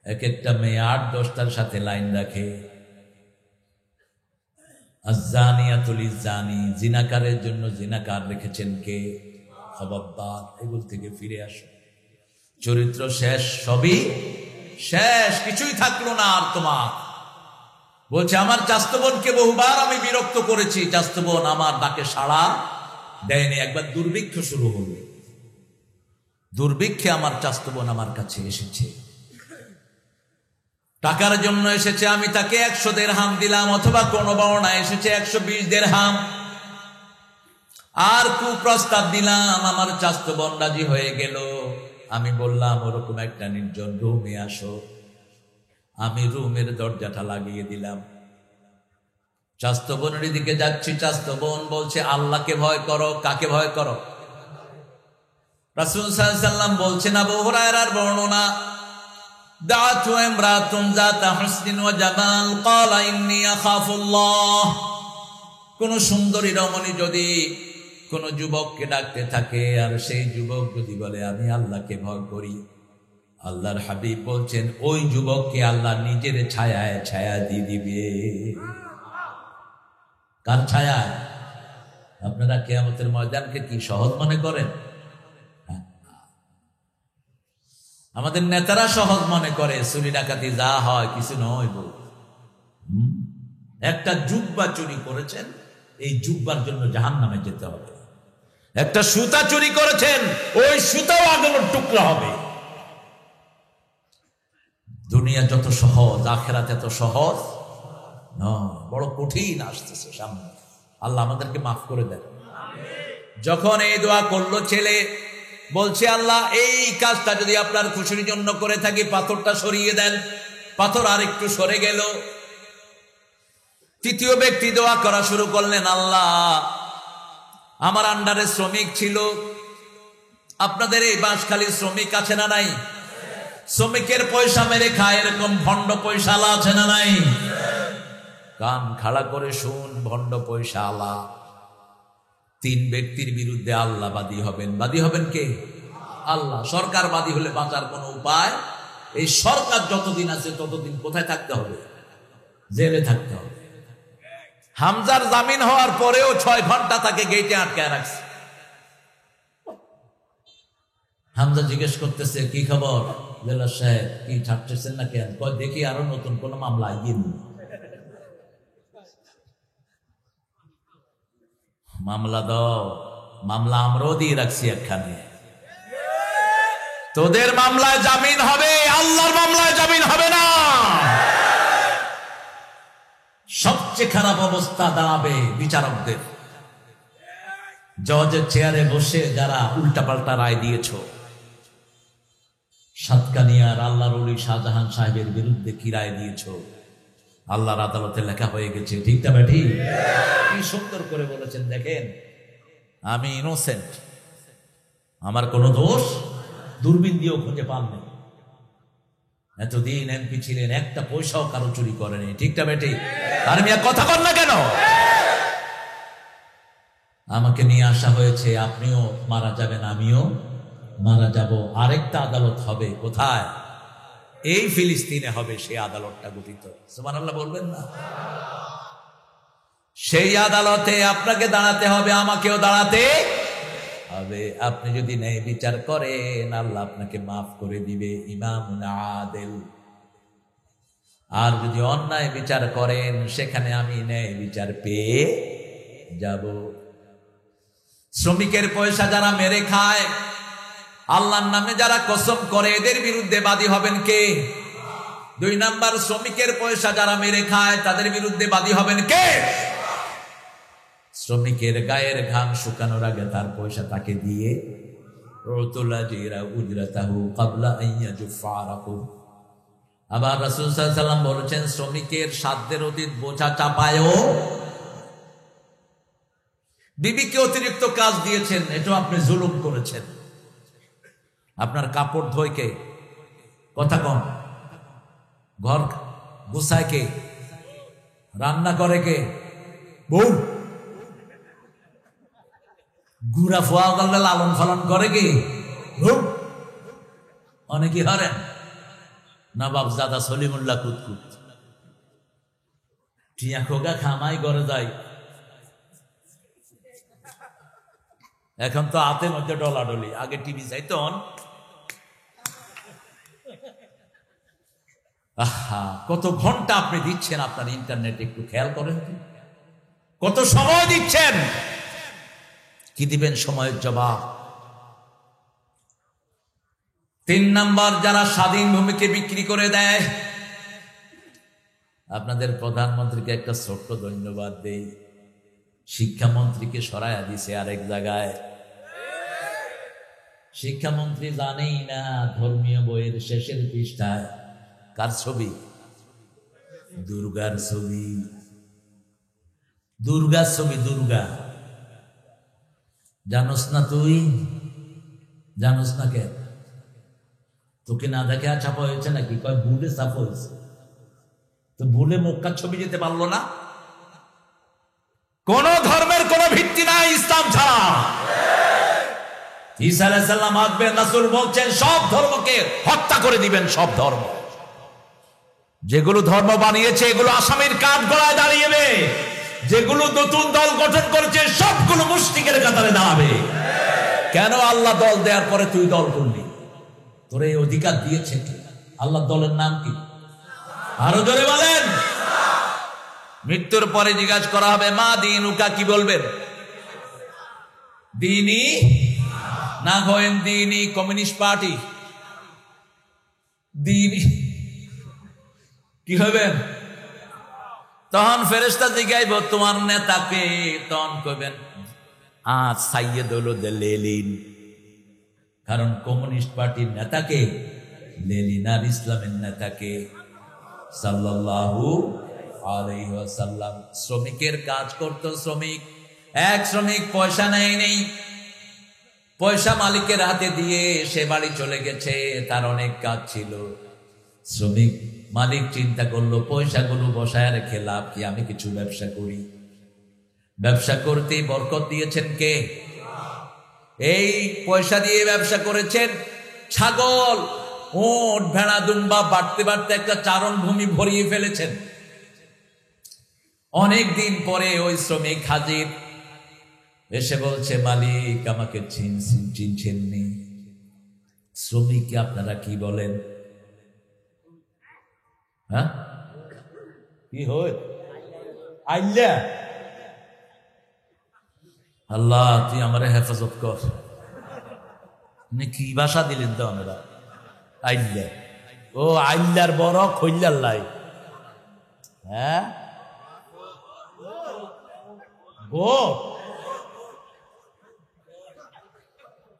এক একটা মেয়ে 8-10টার সাথে লাইন রাখে। আয-যানিয়াতুল লিয-যানি, জিনাকারের জন্য জিনাকার রেখেছেন কে? খবরদার, এগুলো থেকে ফিরে আসো। চরিত্র শেষ, সবই শেষ, কিছুই থাকলো না আর তোমার। বলছে আমার চাচতো বোনকে বহুবার আমি বিরক্ত করেছি, চাচতো বোন আমার ডাকে সাড়া দেয়নি। একবার দুর্ভিক্ষ শুরু হলো, দুর্ভিক্ষে আমার চাচতো বোন আমার কাছে এসেছে, টাকার জন্য এসেছে। আমি তাকে 100 দিরহাম দিলাম, অথবা কোন বর্ণায় এসেছে 120 দিরহাম। আর কুপ্রস্তাব দিলাম, আমার চাচতো বোন রাজি হয়ে গেল। আমি বললাম ওরকম একটা নির্জন রুমে আসো। আমি রুমের দরজাটা লাগিয়ে দিলাম। চাচতো বোনের দিকে যাচ্ছি, চাচতো বোন বলছে আল্লাহকে ভয় করো। কাকে ভয় করো? রাসূল সাল্লাল্লাহু আলাইহি ওয়াসাল্লাম বলছেন, আবু হুরায়রার বর্ণনা, দাআতু ইমরাতুন যাতা হুসনিন ওয়া জামাল ক্বালা ইন্নী আখাফুল্লাহ। কোন সুন্দরী রমণী যদি কোন যুবককে ডাকতে থাকে, আর সেই যুবক যদি বলে আমি আল্লাহকে ভয় করি, আল্লাহর হাবিব বলছেন ওই যুবককে আল্লাহ নিজের ছায়ায় ছায়া দিয়ে দিবে। কার ছায়া? আপনারা কিয়ামতের ময়দানকে কি সহজ মনে করেন? আমাদের নেতারা সহজ মনে করে, চুরি ডাকাতি যা হয় কিছু নয়। একটা জুব্বা চুরি করেছেন, এই জুব্বার জন্য জাহান্নামে যেতে হবে। একটা সুতা চুরি করেছেন, ওই সুতাও আগুনের টুকরা হবে। দুনিয়া যত সহজ, আখেরাত এত সহজ না, বড় কঠিন আসতেছে সামনে। আল্লাহ আমাদেরকে মাফ করে দেন। যখন এই দোয়া করলো ছেলে, বলছে আল্লাহ এই কাজটা যদি আপনার খুশির জন্য করে থাকি, পাথরটা সরিয়ে দেন। পাথর আর একটু সরে গেল। তৃতীয় ব্যক্তি দোয়া করা শুরু করলেন, আল্লাহ আমার আন্ডারে শ্রমিক ছিল, আপনাদের এই বাঁশখালী শ্রমিক আছে না নাই? শ্রমিকের পয়সা মেরে খায়, এরকম ভণ্ড পয়সালা আছে না নাই? কান খাড়া করে শুন, ভণ্ড পয়সালা 3 ব্যক্তির বিরুদ্ধে আল্লাহ বাদী হবেন। বাদী হবেন কে? আল্লাহ। সরকার বাদী হলে বাঁচার কোন উপায়? এই সরকার যতদিন আছে ততদিন কোথায় থাকতে হবে? জেলে থাকতে হবে। হামজার জামিন হওয়ার পরেও 6 ঘন্টা তাকে গেটে আটকায় রাখছে। হামজা জিজ্ঞেস করতেছে কি খবর? জেলার সাহেব কি ছাড়তেছেন না কেন? কয় দেখি আরো নতুন কোন মামলা আইন। মামলা দাও। মামলা আমরাও দিয়ে রাখছি একখানে। তোদের মামলায় জামিন হবে, আল্লাহর মামলায় জামিন হবে না। সবচেয়ে খারাপ অবস্থা দাঁড়াবে বিচারকদের। জজের চেয়ারে বসে যারা উল্টাপাল্টা রায় দিয়েছ, সাতকানিয়ার আল্লাহর ওলি শাহজাহান সাহেবের বিরুদ্ধে কি রায় দিয়েছ, আল্লাহর আদালতে লেখা হয়ে গেছে। ঠিক না বেঠি? কি সুন্দর করে বলেছেন দেখেন, আমি ইনোসেন্ট, আমার কোনো দোষ দূরবীন দিয়েও খুঁজে পাননি। এতদিন এমপি ছিলেন, একটা পয়সাও কারো চুরি করেনি। ঠিক না বেঠি? আর মিয়া কথা কর না কেন? আমাকে নিয়ে আসা হয়েছে, আপনিও মারা যাবেন, আমিও মারা যাব। আরেকটা আদালত হবে কোথায়? এই ফিলিস্তিনে হবে সেই আদালতটা গঠিত। সুবহানাল্লাহ বলবেন না? সেই আদালতে আপনাকে দাঁড়াতে হবে, আমাকেও দাঁড়াতে হবে। আপনি যদি ন্যায় বিচার করেন, আল্লাহ আপনাকে মাফ করে দিবে। ইমামুন আদিল। আর যদি অন্যায় বিচার করেন, সেখানে আমি ন্যায় বিচার পেয়ে যাব। শ্রমিকের পয়সা যারা মেরে খায়, আল্লাহর নামে যারা কসম করে, এদের বিরুদ্ধে বাদী হবেন কে? 2 নাম্বার, শ্রমিকের পয়সা যারা মেরে খায় তাদের বিরুদ্ধে বাদী হবেন কে? শ্রমিকের গায়ের ঘাম শুকানোর আগে তার পয়সা তাকে দিয়ে, আবার রাসূল সাল্লাল্লাহু আলাইহি ওয়াসাল্লাম বলেছেন, শ্রমিকের সাধ্যের অতীত বোঝা চাপায়ও। বিবিকে অতিরিক্ত কাজ দিয়েছেন, এটা আপনি জুলুম করেছেন। আপনার কাপড় ধোয় কে? কথা কম। ঘর গুছায় কে? রান্না করে কে? বউ। গুড়া ফোয়া করলে লালন ফালন করে কি? অনেকে হরেন নবাব জাদা সলিমুল্লাহ কুতকুত টিয়া খোকা খামাই করে যায়। এখন তো হাতের মধ্যে ডলাডলি, আগে টিভি চাইতন। আহা, কত ঘন্টা আপনি দিচ্ছেন আপনার ইন্টারনেট, একটু খেয়াল করেন। কত সময় দিচ্ছেন, কি দিবেন সময়ের জবাব? 3 নাম্বার, যারা স্বাধীন ভূমিকে বিক্রি করে দেয়। আপনাদের প্রধানমন্ত্রীকে একটা ছোট্ট ধন্যবাদ দেই, শিক্ষামন্ত্রীকে সরাইয়া দিছে আরেক জায়গায়। শিক্ষামন্ত্রী জানেই না ধর্মীয় বইয়ের শেষের পৃষ্ঠায় কার ছবি? দুর্গার ছবি। দুর্গার ছবি, দুর্গা। জানোস না তুই? জানোস না কে? তোকে না দেখে আর ছাপা হয়েছে নাকি? কয় ভুলে ছাপা হয়েছে। তো ভুলে মক্কার ছবি যেতে পারলো না? কোন ধর্মের কোন ভিত্তি নাই ইসলাম ছাড়া। ঈসা আলাইহিস সালাম আসবেন, রাসূল বলছেন সব ধর্মকে হত্যা করে দিবেন। সব ধর্ম, যেগুলো ধর্ম বানিয়েছে এগুলো আসামির কাঠ গড়ায় দাঁড়িয়েবে, যেগুলো নতুন দল গঠন করেছে সবগুলো মুশরিকের কাতারে দাঁড়াবে। কেন? আল্লাহ দল দেওয়ার পরে তুই দল করলি, তোর এই অধিকার দিয়েছে কি? আল্লাহ দলের নাম কি? আরো জোরে বলেন। মৃত্যুর পরে জিজ্ঞাসা করা হবে মা দীনুকা, কি বলবেন? দিনী না হয়েন দিনী কমিউনিস্ট পার্টি, দিনী কি হবেন? তখন ফেরেশতা জিজ্ঞাইব তোমার নেতাকে, তখন কইবেন আজ সাইয়েদ হলো লেলিন। কারণ কমিউনিস্ট পার্টির নেতাকে লেলিন, আর ইসলামের নেতাকে সাল্লাল্লাহু আলাইহি ওয়াসাল্লাম। শ্রমিকের কাজ করত শ্রমিক, এক শ্রমিক পয়সা নেই, পয়সা মালিকের হাতে দিয়ে সে বাড়ি চলে গেছে। তার অনেক কাজ ছিল। শ্রমিক মালিক চিন্তা করলো পয়সাগুলো বসায় রেখে লাভ কি, আমি কিছু ব্যবসা করি। ব্যবসা করতেই বরকত দিয়েছেন কে? এই পয়সা দিয়ে ব্যবসা করেছেন। ছাগল, উট, ভেড়া, দুম্বা বাড়তে বাড়তে একটা চারণ ভূমি ভরিয়ে ফেলেছেন। অনেক দিন পরে ওই শ্রমিক হাজির, এসে বলছে মালিক আমাকে চিনছেননি। শ্রমিককে আপনারা কি বলেন? হ্যাঁ, কি হয়? আইল্লা। আল্লাহ তুই আমার হেফাজত কর। কি ভাষা দিলেন তো আমরা? আইল্লা। ও আইল্লার বড় খৈল্লার লাই। হ্যাঁ, গো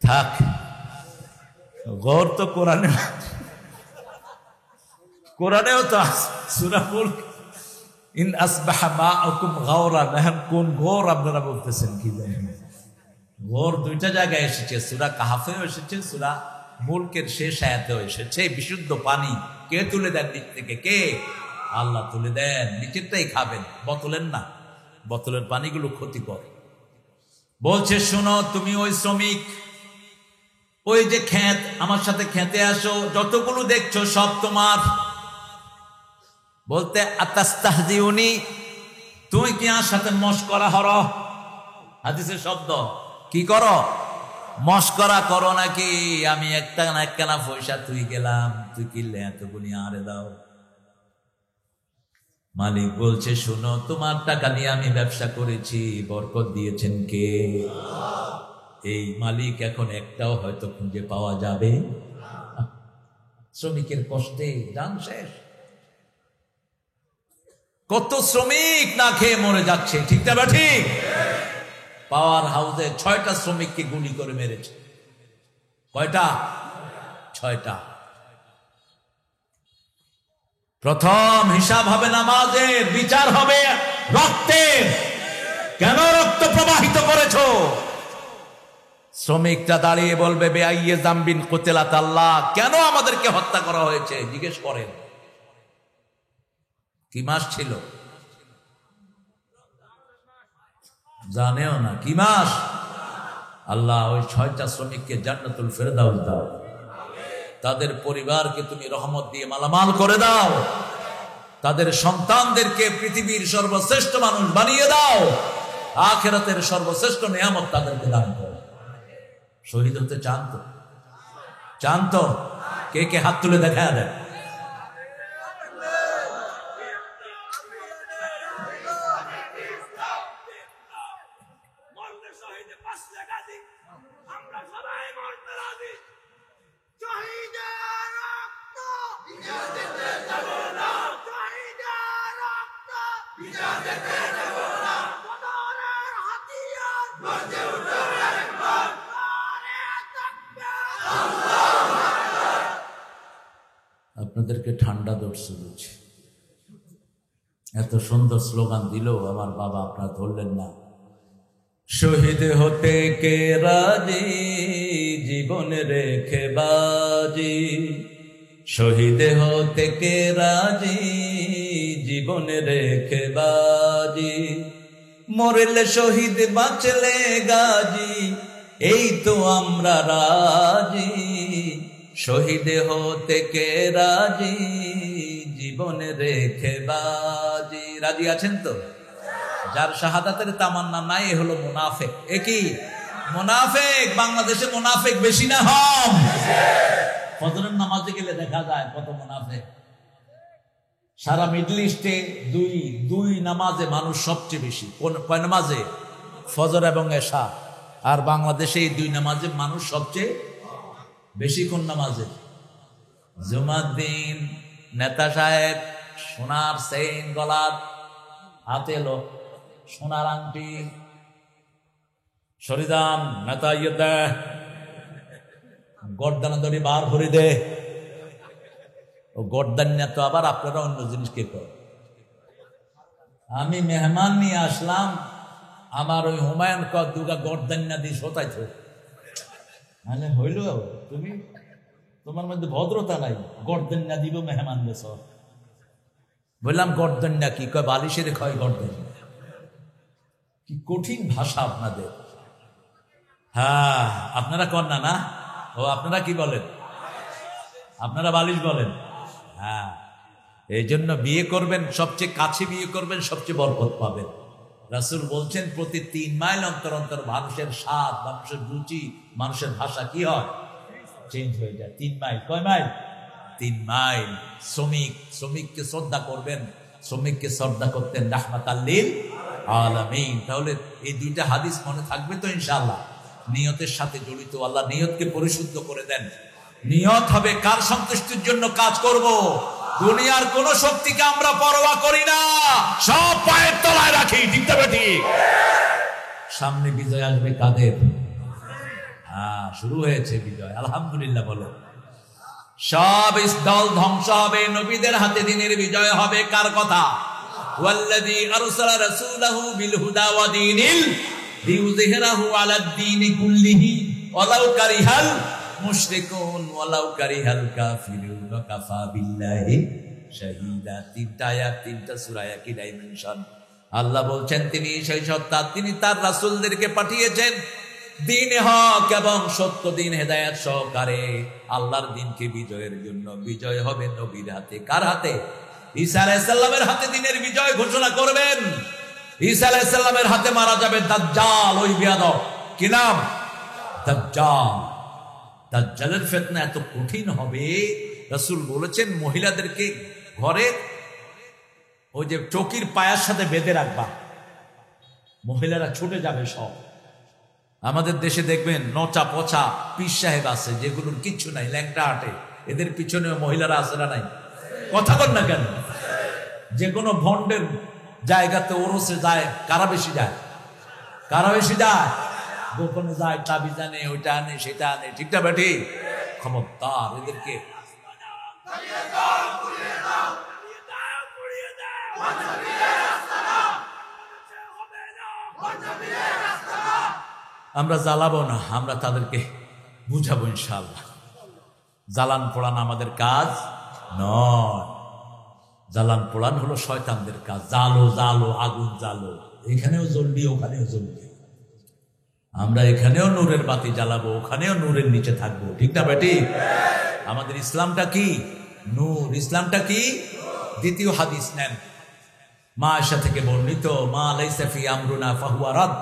থাক, গৌর তো কোরআনে, কোরআনেও তো সূরা মুলক ইন আসবাহা মাআকুম গাওরান। এখন কোন গৌর আপনারা বলতেছেন কি জানেন? গৌর দুইটা জায়গায় এসেছে, সূরা কাহাফেও এসেছে, সূরা মুলকের শেষ আয়াতেও এসেছে। বিশুদ্ধ পানি কে তুলে দেন নিচ থেকে? কে? আল্লাহ তুলে দেন। নিচেরটাই খাবেন, বোতলের না। বোতলের পানিগুলো ক্ষতিকর। বলছে শোনো, তুমি ওই শ্রমিক, ওই যে ক্ষেত, আমার সাথে খেতে আসো, যতগুলো দেখছো সব তোমার। বলতে আতাস্তাহজিউনি, তুমি কি আমার সাথে মশকরা হর? হাদিসের শব্দ, কি করো? মশকরা করো নাকি? আমি একটা না একখানা পয়সা তুই গেলাম, তুই কিনলে এতগুলি আরে দাও। মালিক বলছে শোনো, তোমার টাকা নিয়ে আমি ব্যবসা করেছি, বরকত দিয়েছেন কে? এই মালিক এখন একটাও হয়তো খুঁজে পাওয়া যাবে। শ্রমিকের কষ্টে জান শেষ। কত শ্রমিক না খেয়ে মরে যাচ্ছে, ঠিক না? ঠিক। পাওয়ার হাউসে 6টা শ্রমিককে গুলি করে মেরেছে। কয়টা? 6টা। প্রথম হিসাব হবে নামাজের, বিচার হবে রক্তের। কেন রক্ত প্রবাহিত করেছো? শ্রমিকরা দাঁড়িয়ে বলবে বেআইয়ে জামবিন কুতিলাত আল্লাহ, কেন আমাদেরকে হত্যা করা হয়েছে? জিজ্ঞেস করেন। কি মাস ছিল? জানেও না কি মাস? আল্লাহ ওই 6টা শ্রমিককে জান্নাতুল ফেরদাউস দাও, তাদের পরিবারকে তুমি রহমত দিয়ে মালামাল করে দাও, তাদের সন্তানদেরকে পৃথিবীর সর্বশ্রেষ্ঠ মানুষ বানিয়ে দাও, আখিরাতের সর্বশ্রেষ্ঠ নিয়ামত তাদেরকে দান করো। শহীদ হতে চান তো? চান তো? কে কে হাত তুলে দেখা দেয়? আপনাদেরকে ঠান্ডা ধরছে বুঝছি, এত সুন্দর স্লোগান দিল আমার বাবা, আপনারা ধরলেন না। শহীদ হতে কে রাজি, জীবন রেখে বাজি, শহীদ হতে কে রাজি, জীবন রেখে বাজি, মরলে শহীদ বাঁচলে গাজী, এই তো আমরা রাজি, শহীদ হতে কে রাজি, জীবন রেখে বাজি। রাজি আছেন তো? যার শাহাদাতের তামান্না নাই এ হলো মুনাফিক। একই মুনাফিক, বাংলাদেশে মুনাফিক বেশি না কম? ফজরের নামাজে গেলে দেখা যায় কত মুনাফিক। সারা মিডল ইস্টে দুই নামাজে মানুষ সবচেয়ে বেশি। কয় নামাজে? ফজর এবং এশা। আর বাংলাদেশে এই 2 নামাজে মানুষ সবচেয়ে বেশি। কোন নামাজে? জুমার দিন নেতা সাহেব সোনার চেইন গলার, হাতে এলো সোনার আংটি, শরীদান নেতা ইয়ে দেয়, গর্দানা দড়ি বার ভরে দে। ও গর্দান তো আবার আপনারা অন্য জিনিস কে করে। আমি মেহমান নিয়ে আসলাম, আমার ওই হুমায়ুন দুগা গর্দান্না দিয়ে শোতাইছ, মানে হইল তুমি, তোমার মধ্যে ভদ্রতা নাই, গর্দান্না দিব মেহমান দেশ। বললাম গর্দান্না কি? কয় বালিশের ক্ষয় গর্দান্না। কি কঠিন ভাষা আপনাদের। হ্যাঁ, আপনারা কন্যা না? ও আপনারা কি বলেন? আপনারা বালিশ বলেন। হ্যাঁ, এই জন্য বিয়ে করবেন, সবচেয়ে কাছে বিয়ে করবেন, সবচেয়ে বরকত পাবেন। রাসূল বলছেন প্রতি 3 মাইল অন্তর অন্তর মানুষের স্বাদ, মানুষের রুচি, মানুষের ভাষা কি হয়? চেঞ্জ হয়ে যায়। 3 মাইল। কয় মাইল? 3 মাইল। শ্রমিককে শ্রদ্ধা করবেন, শ্রমিককে শ্রদ্ধা করতেন রাহমাতাল লিল আলামিন। তাহলে এই 2টা হাদিস মনে থাকবে তো ইনশাআল্লাহ? নিয়তের সাথে জড়িত। আল্লাহ নিয়তকে পরিশুদ্ধ করে দেন। নিয়ত হবে কার সন্তুষ্টির জন্য কাজ করব। দুনিয়ার কোন শক্তিকে আমরা পরোয়া করি না, সব পায়ের তলায় রাখি। ঠিক তবে ঠিক। সামনে বিজয় আসবে কাদের? হ্যাঁ, শুরু হয়েছে বিজয়, আলহামদুলিল্লাহ বলো। সব দল ধ্বংস হবে, নবীদের হাতে দিনের বিজয় হবে। কার কথা? ওয়াল্লাযী আরসালা রাসূলাহু বিল হুদা ওয়া দীনিল লিইয়ুযহিরাহু আলাদ দীনি কুল্লিহি ওয়ালাউ কারিহাল মুশরিকুন ওয়ালাউ কারিহাল কাফিরুন ওয়া কাফা বিল্লাহি শাহীদা। 3টা আয়াত, 3টা সূরা, একই ডাইমেনশন। আল্লাহ বলছেন তিনি সেই সত্তা, তিনি তার রাসূলদেরকে পাঠিয়েছেন দিন হক এবং সত্য দিন হেদায়েত সহকারে আল্লাহর দিনকে বিজয়ের জন্য। বিজয় হবে নবীর হাতে। কার হাতে? ঈসা আলাইহিস সালামের হাতে দিনের বিজয় ঘোষণা করবেন। ঈসা আলাইহিস সালামের হাতে মারা যাবে দাজ্জাল, ওই বিয়াদব। কি নাম? দাজ্জাল। দাজ্জালের ফিতনা এত কঠিন হবে, রাসূল বলেছেন মহিলাদেরকে ঘরে ওই যে চকির পায়ার সাথে বেঁধে রাখবা, মহিলারা ছুটে যাবে সব। আমাদের দেশে দেখবেন নচা পচা পীর সাহেব আছে যেগুলোর কিচ্ছু নাই, ল্যাংটা হাটে, এদের পিছনে মহিলারা আছে না নাই? কথা বল না কেন? যে কোনো ভন্ডের জায়গাতে ওরসে যায়, কারা বেশি যায়? কারা বেশি যায়? গোপনে যায়, চাবি জানে, ওইটা আনে, সেটা আনে। ঠিকটা বেঠি? ক্ষমতার এদেরকে আমরা জ্বালাবো না, আমরা তাদেরকে বুঝাবো ইনশাআল্লাহ। জ্বালান পোড়ান আমাদের কাজ নয়। জ্বালান পোড়ান হলো শয়তানদের কাজ। জালো জালো, আগুন জালো, এখানেও জ্বলবি ওখানেও জ্বলবি। আমরা এখানেও নূরের বাতি জ্বালাবো, ওখানেও নূরের নিচে থাকবো, ঠিক না বেটি? আমাদের ইসলামটা কি? নূর। ইসলামটা কি? দ্বিতীয় হাদিস নেন, মা আয়েশা থেকে বর্ণিত, মা লাইসা ফি আমরুনা ফাহুয়া রাদ,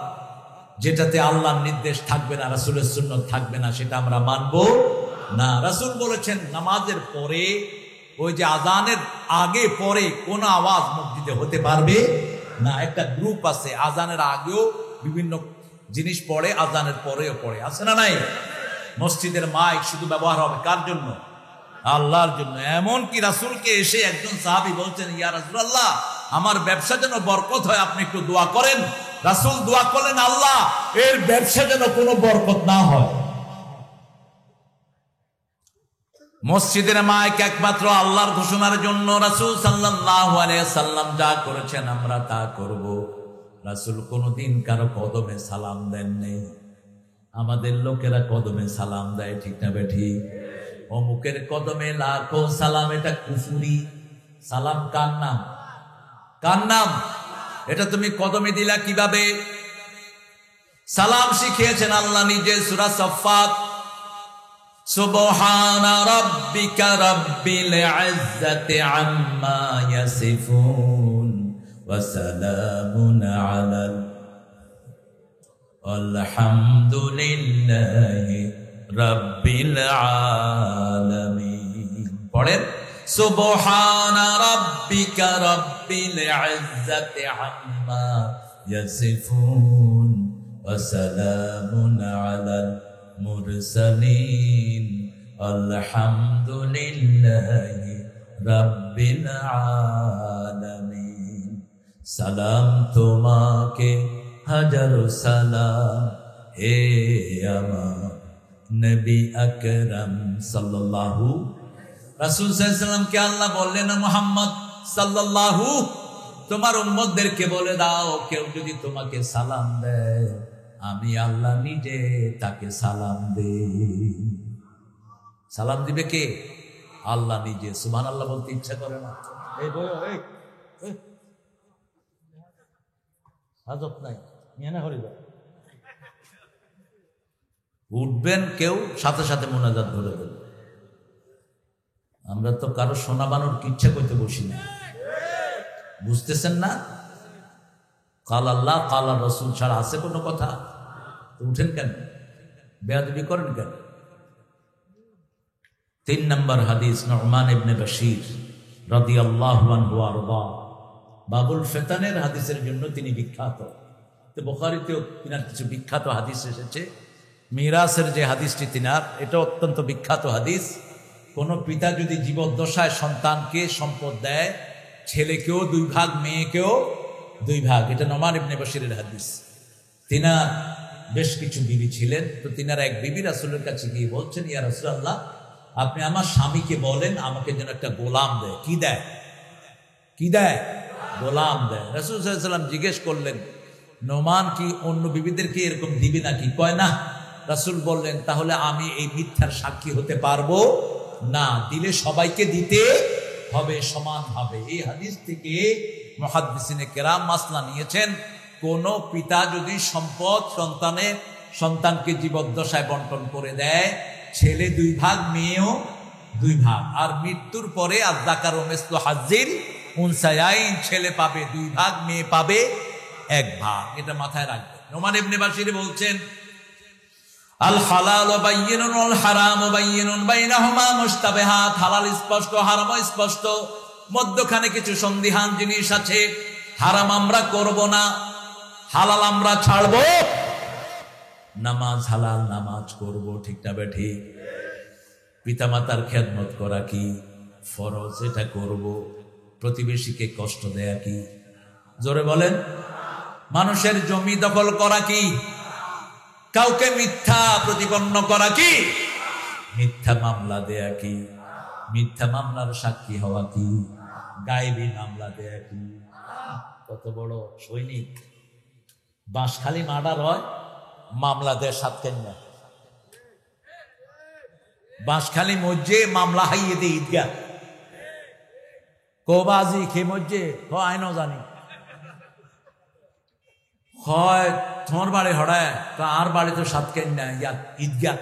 যেটাতে আল্লাহর নির্দেশ থাকবে না, রাসূলের সুন্নাত থাকবে না, সেটা আমরা মানবো না। রাসূল বলেছেন নামাজের পরে, ওই যে আজানের আগে পরে কোন আওয়াজ মসজিদে হতে পারবে না। একটা গ্রুপ আছে আজানের আগেও বিভিন্ন জিনিস পড়ে, আজানের পরেও পড়ে, আছে না নাই? মসজিদের মাইক শুধু ব্যবহার হবে কার জন্য? আল্লাহর জন্য। এমন কি রাসূলকে এসে একজন সাহাবী বলছেন, ইয়া রাসূলুল্লাহ, আমার ব্যবসা যেন বরকত হয়, আপনি একটু দোয়া করেন। রাসূল দোয়া করলেন, আল্লাহ এর ব্যবসা যেন কোনো বরকত না হয়। মসজিদের মাইক একমাত্র আল্লাহর ঘোষণার জন্য। রাসূল সাল্লাল্লাহু আলাইহি সাল্লাম যা করেছেন আমরা তা করব। রাসূল কোনদিন কারো কদমে সালাম দেন নেই। আমাদের লোকেরা কদমে সালাম দেয়, ঠিক না বেঠি? অমুকের কদমে লাখো সালাম, এটা কুফরি। সালাম কার নাম? কার নাম? এটা তুমি কদমে দিলা কিভাবে? সালাম শিখিয়েছেন আল্লাহ নিজে, সূরা সাফফাত, সুবহানা রাব্বিকা রাব্বিল ইজ্জাতি আম্মা ইয়াসিফুন ওয়া সালামুন আলাল আলহামদুলিল্লাহি রাব্বিল আলামিন। পড়েন, সুবহানা রাব্বিকা রাব্বিল ইজ্জাতি আম্মা ইয়াসিফুন ওয়া সালামুন আলাল মুরসালিন আলহামদুলিল্লাহি রাব্বিল আলামিন। সালাম তোমাকে হাজারো সালাম, হে আমার নবী আকরাম সাল্লাল্লাহু। রাসূল সাল্লাল্লাহু আলাইহি সাল্লামকে আল্লাহ বললেন, মুহাম্মদ সাল্লাল্লাহু, তোমার উম্মতদেরকে বলে দাও, কেউ যদি তোমাকে সালাম দেয়, আমি আল্লাহ নিজে তাকে সালাম দেই। সালাম দিবে কে? আল্লাহ নিজে। সুবহানাল্লাহ বলতে ইচ্ছা করে না? এই বয়ো এই হাজত নাই, মিয়ানা হরিবা উঠবেন, কেউ সাথে সাথে মোনাজাত ধরে দেবে। আমরা তো কারো সোনা বানোর ইচ্ছা করতে বসি না, বুঝতেছেন না? কাল আল্লাহ কাল রাসূল ছাড়া আছে কোনো কথা? তো উঠেন কেন? বেয়াদবি করেন কেন? 3 নম্বর হাদিস, নু'মান ইবনে বাশীর রাদিয়াল্লাহু আনহু আরদা, বাবুল ফিতানের হাদিসের জন্য তিনি বিখ্যাত। তো বুখারীতেও তিনার কিছু বিখ্যাত হাদিস এসেছে। মিরাসের যে হাদিসটি তিনার, এটা অত্যন্ত বিখ্যাত হাদিস। কোন পিতা যদি জীবদ্দশায় সন্তানকে সম্পদ দেয়, ছেলেকেও 2 ভাগ, মেয়েকেও 2 ভাগ, এটা নু'মান ইবনে বাশীরের হাদিস। তিনার বেশ কিছু বিবি ছিলেন। তো তিনার এক বিবি রাসূলের কাছে গিয়ে বলছেন, ইয়া রাসূলুল্লাহ, আপনি আমার স্বামীকে বলেন আমাকে যেন একটা গোলাম দেয়। কি দেয়? কি দেয়? গোলাম দেয়। রাসূল সাল্লাল্লাহু আলাইহি ওয়াসাল্লাম জিজ্ঞেস করলেন, নোমান কি অন্য বিবিদেরকে এরকম দিবি নাকি? কয় না। রাসূল বললেন, তাহলে আমি এই মিথ্যার সাক্ষী হতে পারবো না, দিলে সবাইকে দিতে হবে সমানভাবে। এই হাদিস থেকে মুহাদ্দিসিনে কেরাম মাসলা নিয়েছেন, কোন পিতা যদি সম্পদ সন্তানকে জীবদ্দশায় বন্টন করে দেয়, ছেলে 2 ভাগ, মেয়েও 2 ভাগ, আর মৃত্যুর পরে আয-যাকারু মিসলু হাজ্জিল উনসায়াইন, ছেলে পাবে 2 ভাগ, মেয়ে পাবে 1 ভাগ। এটা মাথায় রাখবেন। নু'মান ইবনে বাশীর বলছেন, আল হালালু বায়্যিনুন ওয়াল হারামু বায়্যিনুন বাইনাহুমা মুশতাবিহাত, হালাল স্পষ্ট, হারাম স্পষ্ট, মধ্যখানে কিছু সন্দিহান জিনিস আছে। হারাম আমরা করব না, হালাল আমরা ছাড়বো। নামাজ হালাল, নামাজ করব, ঠিক না বেঠি? পিতামাতার খেদমত করা কি ফরজ, এটা করব। প্রতিবেশীকে কষ্ট দেয়া কি? জোরে বলেন। মানুষের জমি দখল করা কি? কাউকে মিথ্যা প্রতিপন্ন করা কি? মিথ্যা মামলা দেয়া কি? মিথ্যা মামলার সাক্ষী হওয়া কি? গায়েবী মামলা দেয়া কি? কত বড় সৈনিক, বাঁশখালী মার্ডার হয়, মামলা দেয় সাতকান্যা। বাঁশখালী মসজে মামলা হাইয়ে দিয়ে ঈদগাহ কোবাজি খে মসজে আইনও জানি হয় তোমার বাড়ি হড়ায় তো আর বাড়ি তো সাতকেন না ইয়া ঈদগা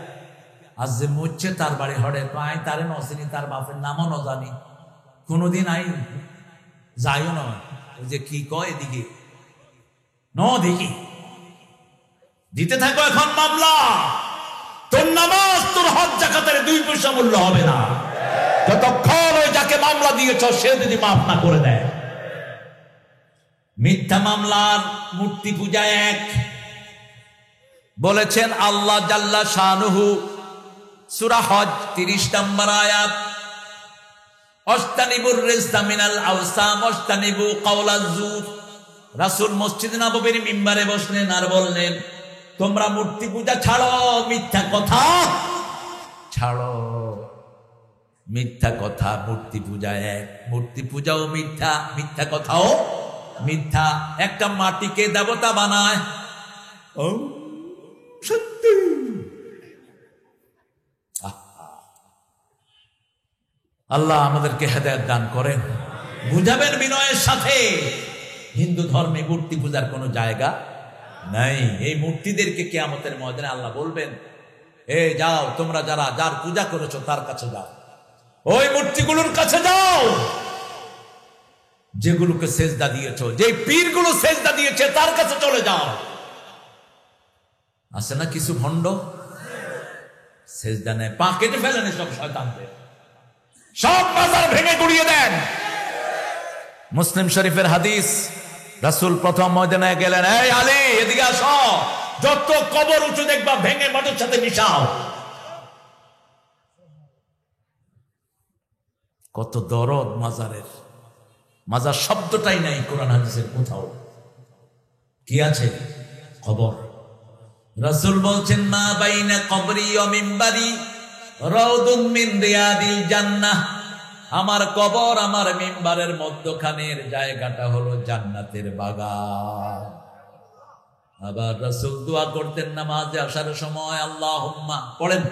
আজ যে মরছে তার বাড়ি হড়ে তো আই তারে নচিনি, তার বাপের নামও ন জানি, কোনোদিন আই যাইও না। ওই যে কি কয় এদিকে ন দেখি দিতে থাকো এখন মামলা, তোর নামাজ তোর হজ জাকাতের 2 পয়সা মূল্য হবে না যতক্ষণ ওই যাকে মামলা দিয়েছ সে যদি মাফ না করে দেয়। মিথ্যা মামলার মূর্তি পূজা এক বলেছেন আল্লাহ জাল্লা শানুহু, সূরা হজ 30 নম্বর আয়াত, অস্তানিবুর রিজতা মিনাল আওসাম অস্তানিবু কাওলাজ জুর। রাসূল মসজিদ নববীর মিম্বারে বসলেন আর বললেন, তোমরা মূর্তি পূজা ছাড়ো, মিথ্যা কথা ছাড়ো। মিথ্যা কথা মূর্তি পূজা এক, মূর্তি পূজাও মিথ্যা, মিথ্যা কথাও মিথ্যা। একটা মাটিকে দেবতা বানায়, ও সত্যি আল্লাহ আমাদেরকে হেদায়েত দান করেন। বুঝাবেন বিনয়ের সাথে, হিন্দু ধর্মে মূর্তি পূজার কোনো জায়গা নাই। এই মূর্তিদেরকে কিয়ামতের ময়দানে আল্লাহ বলবেন, এ যাও তোমরা যারা যার পূজা করেছো তার কাছে যাও, ওই মূর্তিগুলোর কাছে যাও যেগুলোকে সেজদা দিয়েছো, যে পীরগুলো সেজদা দিয়েছে তার কাছে চলে যাও। আছে না কিছু ভণ্ড সেজদা নেয়, পা কেটে ফেলেন সব শয়তানদের, সব মাজার ভেঙে গুড়িয়ে দেন। মুসলিম শরীফের হাদিস, রাসূল প্রথম ময়দানে গেলেন, এই আলী এদিকে আসো, যত কবর উঁচু দেখবা ভেঙে মাটির সাথে মিশাও। কত দরদ মাজারের, মাজার শব্দটাই নাই কোরআন হাদিসের কোথাও। কি আছে? কবর। রাসূল বলছেন, মা বাইনা কবরি ওয়া মিম্বারি রাউদুম মিন রিয়াদিল জান্নাহ। আমার কবর আমার মিম্বারের মধ্যখানের জায়গাটা হলো জান্নাতের বাগান। আবার রাসূল দোয়া করতেন নামাজে আসার সময়, আল্লাহুম্মা পড়েন,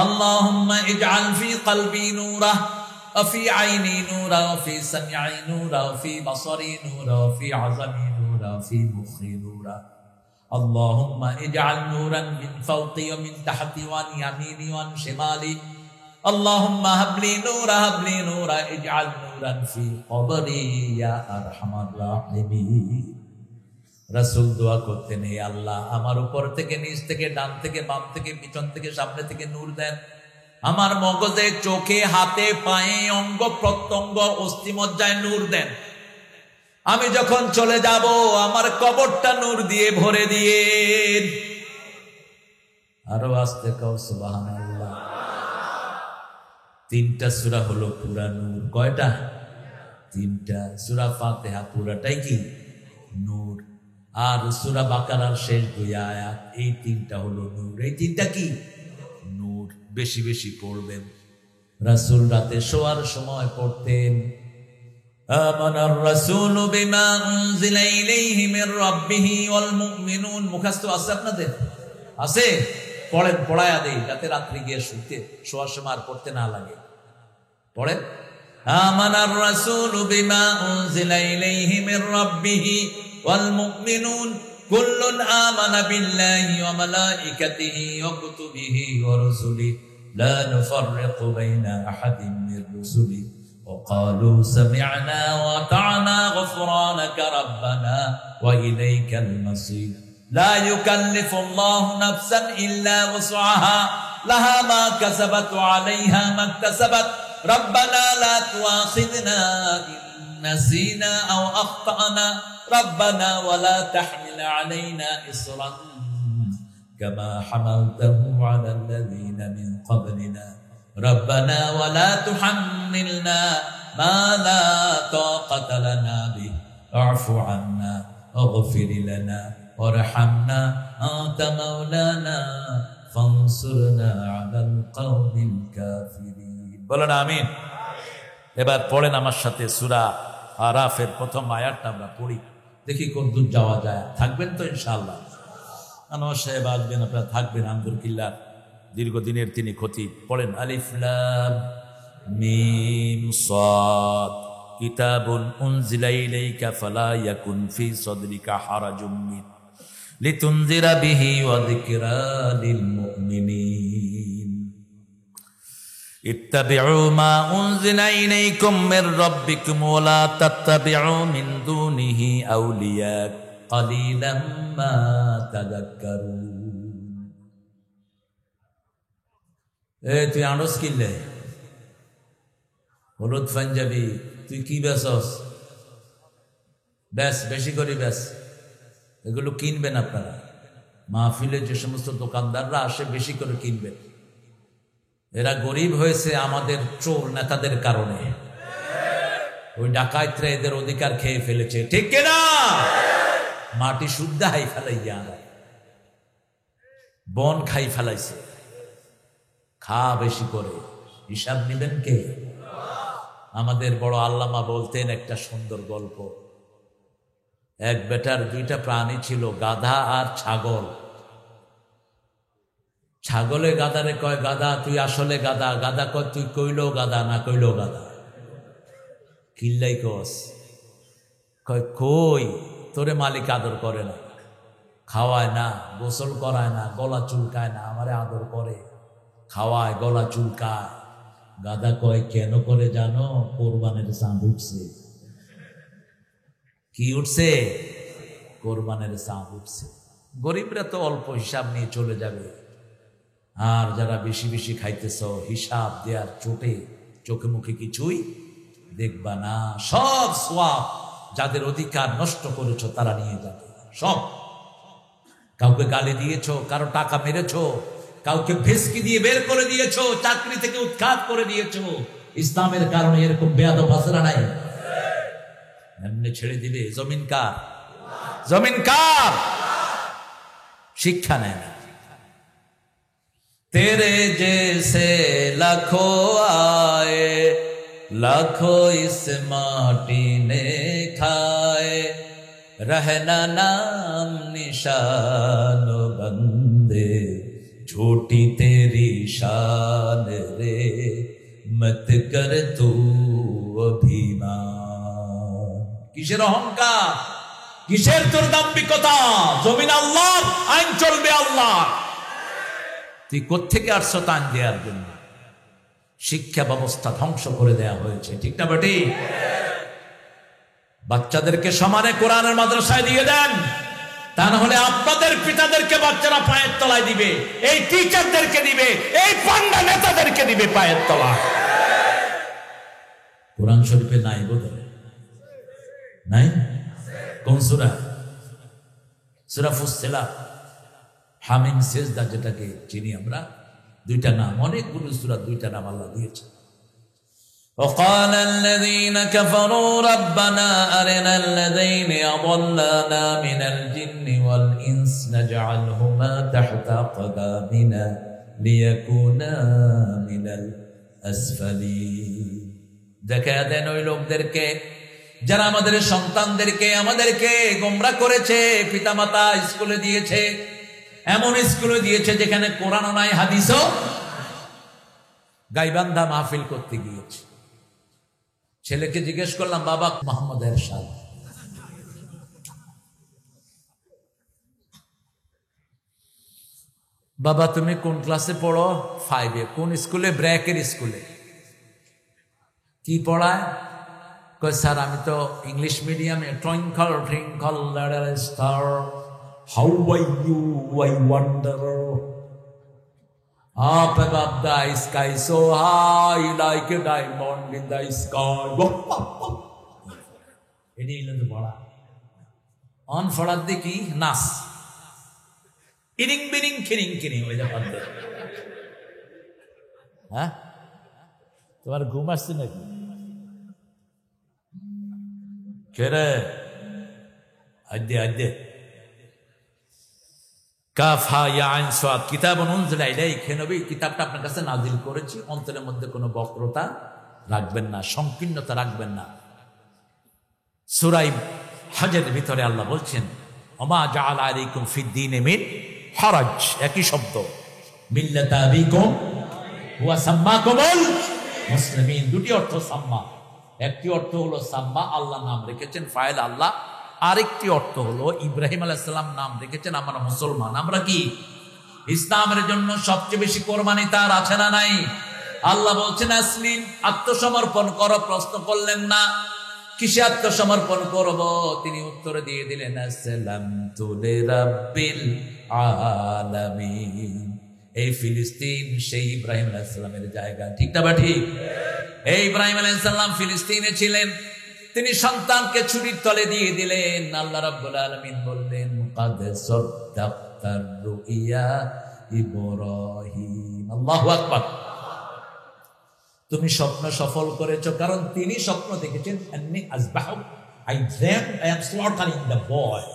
আল্লাহুম্মা ইজআল ফি কলবি নূরা ওয়া ফি আইনি নূরা ওয়া ফি সামঈ নূরা ওয়া ফি বাসারি নূরা ওয়া ফি আযামি নূরা ওয়া ফি মুখি নূরা। আল্লাহুম্মা ইজআল নূরান মিন ফাওকি ওয়া মিন তাহতি ওয়া আন ইয়ামিনি ওয়া আন শিমালি। আল্লাহুম্মা হাবলি নূরা ইজআল নূরান ফি কবরি ইয়া আরহামার রাহিমিন। রাসূল দোয়া করতেন, হে আল্লাহ আমার উপর থেকে নিচ থেকে ডান থেকে বাম থেকে পিছন থেকে সামনে থেকে নূর দেন, আমার মগজে চোখে হাতে পায়ে অঙ্গ প্রত্যঙ্গ অস্থিমজ্জায় নূর দেন। আমি যখন চলে যাব আমার কবরটা নূর দিয়ে ভরে দিয়ে। আরো আস্তে কও সুবহানাল্লাহ। 3টা সূরা হলো পুরা নূর। কয়টা? 3টা। সূরা ফাতিহা পুরাটাই কি নূর, আর সূরা বাকারার শেষ 2 আয়াত, এই 3টা হলো নূর। এই 3টা কি নূর। বেশি বেশি পড়বেন। রাসূল রাতে শোয়ার সময় পড়তেন, আমানার রাসূলু বিমা উনজিলা ইলাইহি মির রাব্বিহি ওয়াল মুমিনুন। মুখস্থ আছে আপনাদের? আছে? পড়েন, পড়ায়া দেই যাতে রাত্রি গিয়ে শোয়ার সময় আর পড়তে না লাগে। পড়েন, আমানার রাসূলু বিমা উনজিলা ইলাইহি মির রাব্বিহি ওয়াল মুমিনুন কুল্লুন আমানা বিল্লাহি ওয়া মালাইকাতিহি ওয়া কুতুবিহি ওয়া রুসুলিহি লা নুফাররিকু বাইনা আহাদিন মির রুসুলিহি ওয়া ক্বালু সামি'না ওয়া আতা'না গুফরানাকা রাব্বানা ওয়া ইলাইকাল মাসীর। লা ইউকাল্লিফুল্লাহু নাফসান ইল্লা ওয়াসআহা লাহা মা কাসাবাত ওয়া আলাইহা মা ইকতাসাবাত রাব্বানা লা তুআখিযনা ইন নাসিনা আও আখতা'না ربنا ولا تحمل علينا إصرا كما حملته على الذين من قبلنا ربنا ولا تحملنا ما لا طاقة لنا به واعف عنا واغفر لنا وارحمنا أنت مولانا فانصرنا على القوم الكافرين। বলেন আমিন। এবার পড়েন আমার সাথে সূরা আরাফের প্রথম আয়াতটা আমরা পড়ি, দেখি কোন দূর যাওয়া যায়। থাকবেন তো ইনশাআল্লাহ? আনোয়ার সাহেব আসবেন, আপনারা থাকবেন। আন্দুরকিল্লার দীর্ঘদিনের তিনি খতিব। পড়েন, আলিফ লাম মিম সাদ কিতাবুন উনজিলা ইলাইকা ফালা ইয়াকুন ফি সাদরিকা হারাজুম মিন লিতুনজিরা বিহি ওয়া যিকরা লিল মুমিনিন ইত্তাবিউ মা উনজিলা ইলাইকুম মির রাব্বিকুম ওয়া লা তাত্তাবিউ মিন দুনিহি আউলিয়া কালিলাম মা তাযাক্কারুন। তুই আনস কিনলে হলুদ পাঞ্জাবি, তুই কি বেচস? ব্যাস বেশি করে ব্যাস, এগুলো কিনবেন আপনারা। মাহফিলে যে সমস্ত দোকানদাররা আসে বেশি করে কিনবেন। এরা গরিব হয়েছে আমাদের চোর নেতাদের কারণে। ওই ডাকাতরা এদের অধিকার খেয়ে ফেলেছে, ঠিক কিনা? মাটি শুদ্ধ হাই ফেলাইয়া বন খাই ফেলাইছে। খা বেশি করে, হিসাব নিবেন কে? আমাদের বড় আল্লামা বলতেন একটা সুন্দর গল্প। এক বেটার দুইটা প্রাণী ছিল, গাধা আর ছাগল। ছাগলে গাধারে কয়, গাধা তুই আসলে গাধা। গাধা কয়, তুই কইলো গাধা না কইলো গাধা। কিল্লাই কস? কয় কই তোরে মালিক আদর করে না, খাওয়ায় না, গোসল করায় না, গলা চুলকায় না, আমারে আদর করে, খাওয়ায়, গলা চুলকায়। গাধা কয় কেন করে জানো? কোরবানের চাঁদ উঠছে। কি উঠছে? কোরবানের চাঁদ উঠছে। গরিবরা তো অল্প হিসাব নিয়ে চলে যাবে, আর যারা বেশি বেশি খাইতেছ হিসাব দেওয়ার চোটে চোখে মুখে কিছুই দেখবা না। সব সোয়াব যাদের অধিকার নষ্ট করেছো তারা নিয়ে যাবে সব। কাউকে গালি দিয়েছো, কারো টাকা মেরেছো, কাউকে ভেসকি দিয়ে বের করে দিয়েছো, চাকরি থেকে উৎখাত করে দিয়েছো, ইসলামের কারণে এরকম বেয়াদব হাসরা নাই? এমনি ছেড়ে দিলে? জমিন কার? জমিন কার? শিক্ষা নেয় না। तेरे जैसे लाखों आए, लाखों इस माटी ने खाए, रहना नाम निशान बंदे, छोटी तेरी शान रे, मत कर तू अभिमान। কিসের অহংকার, কিসের তোর দাম্ভিকতা? জমিন আল্লাহ, আইন চলবে আল্লাহ। তুই কোত্থেকে আসছো তান দেওয়ার জন্য? শিক্ষা ব্যবস্থা ধ্বংস করে দেয়া হয়েছে, ঠিক না বেটি? বাচ্চাদেরকে সমানে কোরআনের মাদ্রাসায় দিয়ে দেন, তা না হলে আপনাদের পিতাদেরকে বাচ্চারা পায়ের তলায় দিবে, এই টিচারদেরকে দিবে, এই পান্ডা নেতাদেরকে দিবে পায়ের তলায়। কোরআন শরীফে নাই বোধহয়, নাই? কোন সূরা? সূরা ফুসসিলাত, হামিম, সেজদা যেটাকে চিনি আমরা। দুইটা নাম, অনেকগুলো সূরা দুইটা নাম আল্লাহ দিয়েছে। وقال الذين كفروا ربنا أرنا الذين أضلنا من الجن والإنس نجعلهما تحت أقدامنا ليكونا من الأسفلين। দেখা দেন ওই লোকদেরকে যারা আমাদের সন্তানদেরকে আমাদেরকে গোমরাহ করেছে। পিতামাতা স্কুলে দিয়েছে, এমন স্কুলে দিয়েছে যেখানে কোরআনও নাই, হাদিসও। গাইবান্ধা মাহফিল করতে গিয়েছে, ছেলেকে জিজ্ঞেস করলাম, বাবা মোহাম্মদ এরশাদ, বাবা তুমি কোন ক্লাসে পড়ো? 5-এ। কোন স্কুলে? ব্র্যাকের স্কুলে। কি পড়ায়? কয় স্যার আমি তো ইংলিশ মিডিয়ামে। Twinkle twinkle little star, how are you, I wonder, up above the sky so high like a diamond in the sky. এটাই হলো তো পড়া। অন ফড়ার দেখি নাচ, ইরিং বিরিং খিরিং খিরিং ওই যে পারবে। হ্যাঁ, তোমার ঘুম আসছে নাকি? কেরে আদ্যে আদ্যে কাফা ইয়া আইন সাদ কিতাবুন উনজিলা ইলাইকা, হে নবী কিতাবটা আপনার কাছে নাজিল করেছি, অন্তরের মধ্যে কোনো বক্রতা রাখবেন না, সংকীর্ণতা রাখবেন না। সূরা হজের ভিতরে আল্লাহ বলছেন, ওমা জাআলা আলাইকুম ফিদ-দীনি মিন হারাজ, একই শব্দ, মিল্লাতা আবিকুম ওয়া সাম্মাকুমুল মুসলিমিন। দুটি অর্থ সাম্মা, একটি অর্থ হলো সাম্মা, আল্লাহ নাম রেখেছেন, ফাইল আল্লাহ, আরেকটি অর্থ হলো ইব্রাহিম আলাইহিস সালাম নাম রেখেছেন আমরা মুসলমান। আমরা কি ইসলামের জন্য সবচেয়ে বেশি কোরবানি তার আছে না নাই? আল্লাহ বলছেন আসলিম, আত্মসমর্পণ করো। প্রশ্ন করলেন না কিসে আত্মসমর্পণ করব, তিনি উত্তর দিয়ে দিলেন আসসালামতু লিরাব্বিল আলামিন। এই ফিলিস্তিন সেই ইব্রাহিম আলাইহিস সালামের জায়গা, ঠিক না বা ঠিক? এই ইব্রাহিম আলাইহিস সালাম ফিলিস্তিনে ছিলেন, তিনি সন্তানকে ছুরির তলে দিয়ে দিলেন। আল্লাহ রাব্বুল আলামিন বললেন কাদ সাদ্দাক্তার রুইয়া ইব্রাহিম। আল্লাহু আকবার। তুমি স্বপ্ন সফল করেছো, কারণ তিনি স্বপ্ন দেখেছেন আন্নী আযবাহু, I dream I am slaughtering the boy.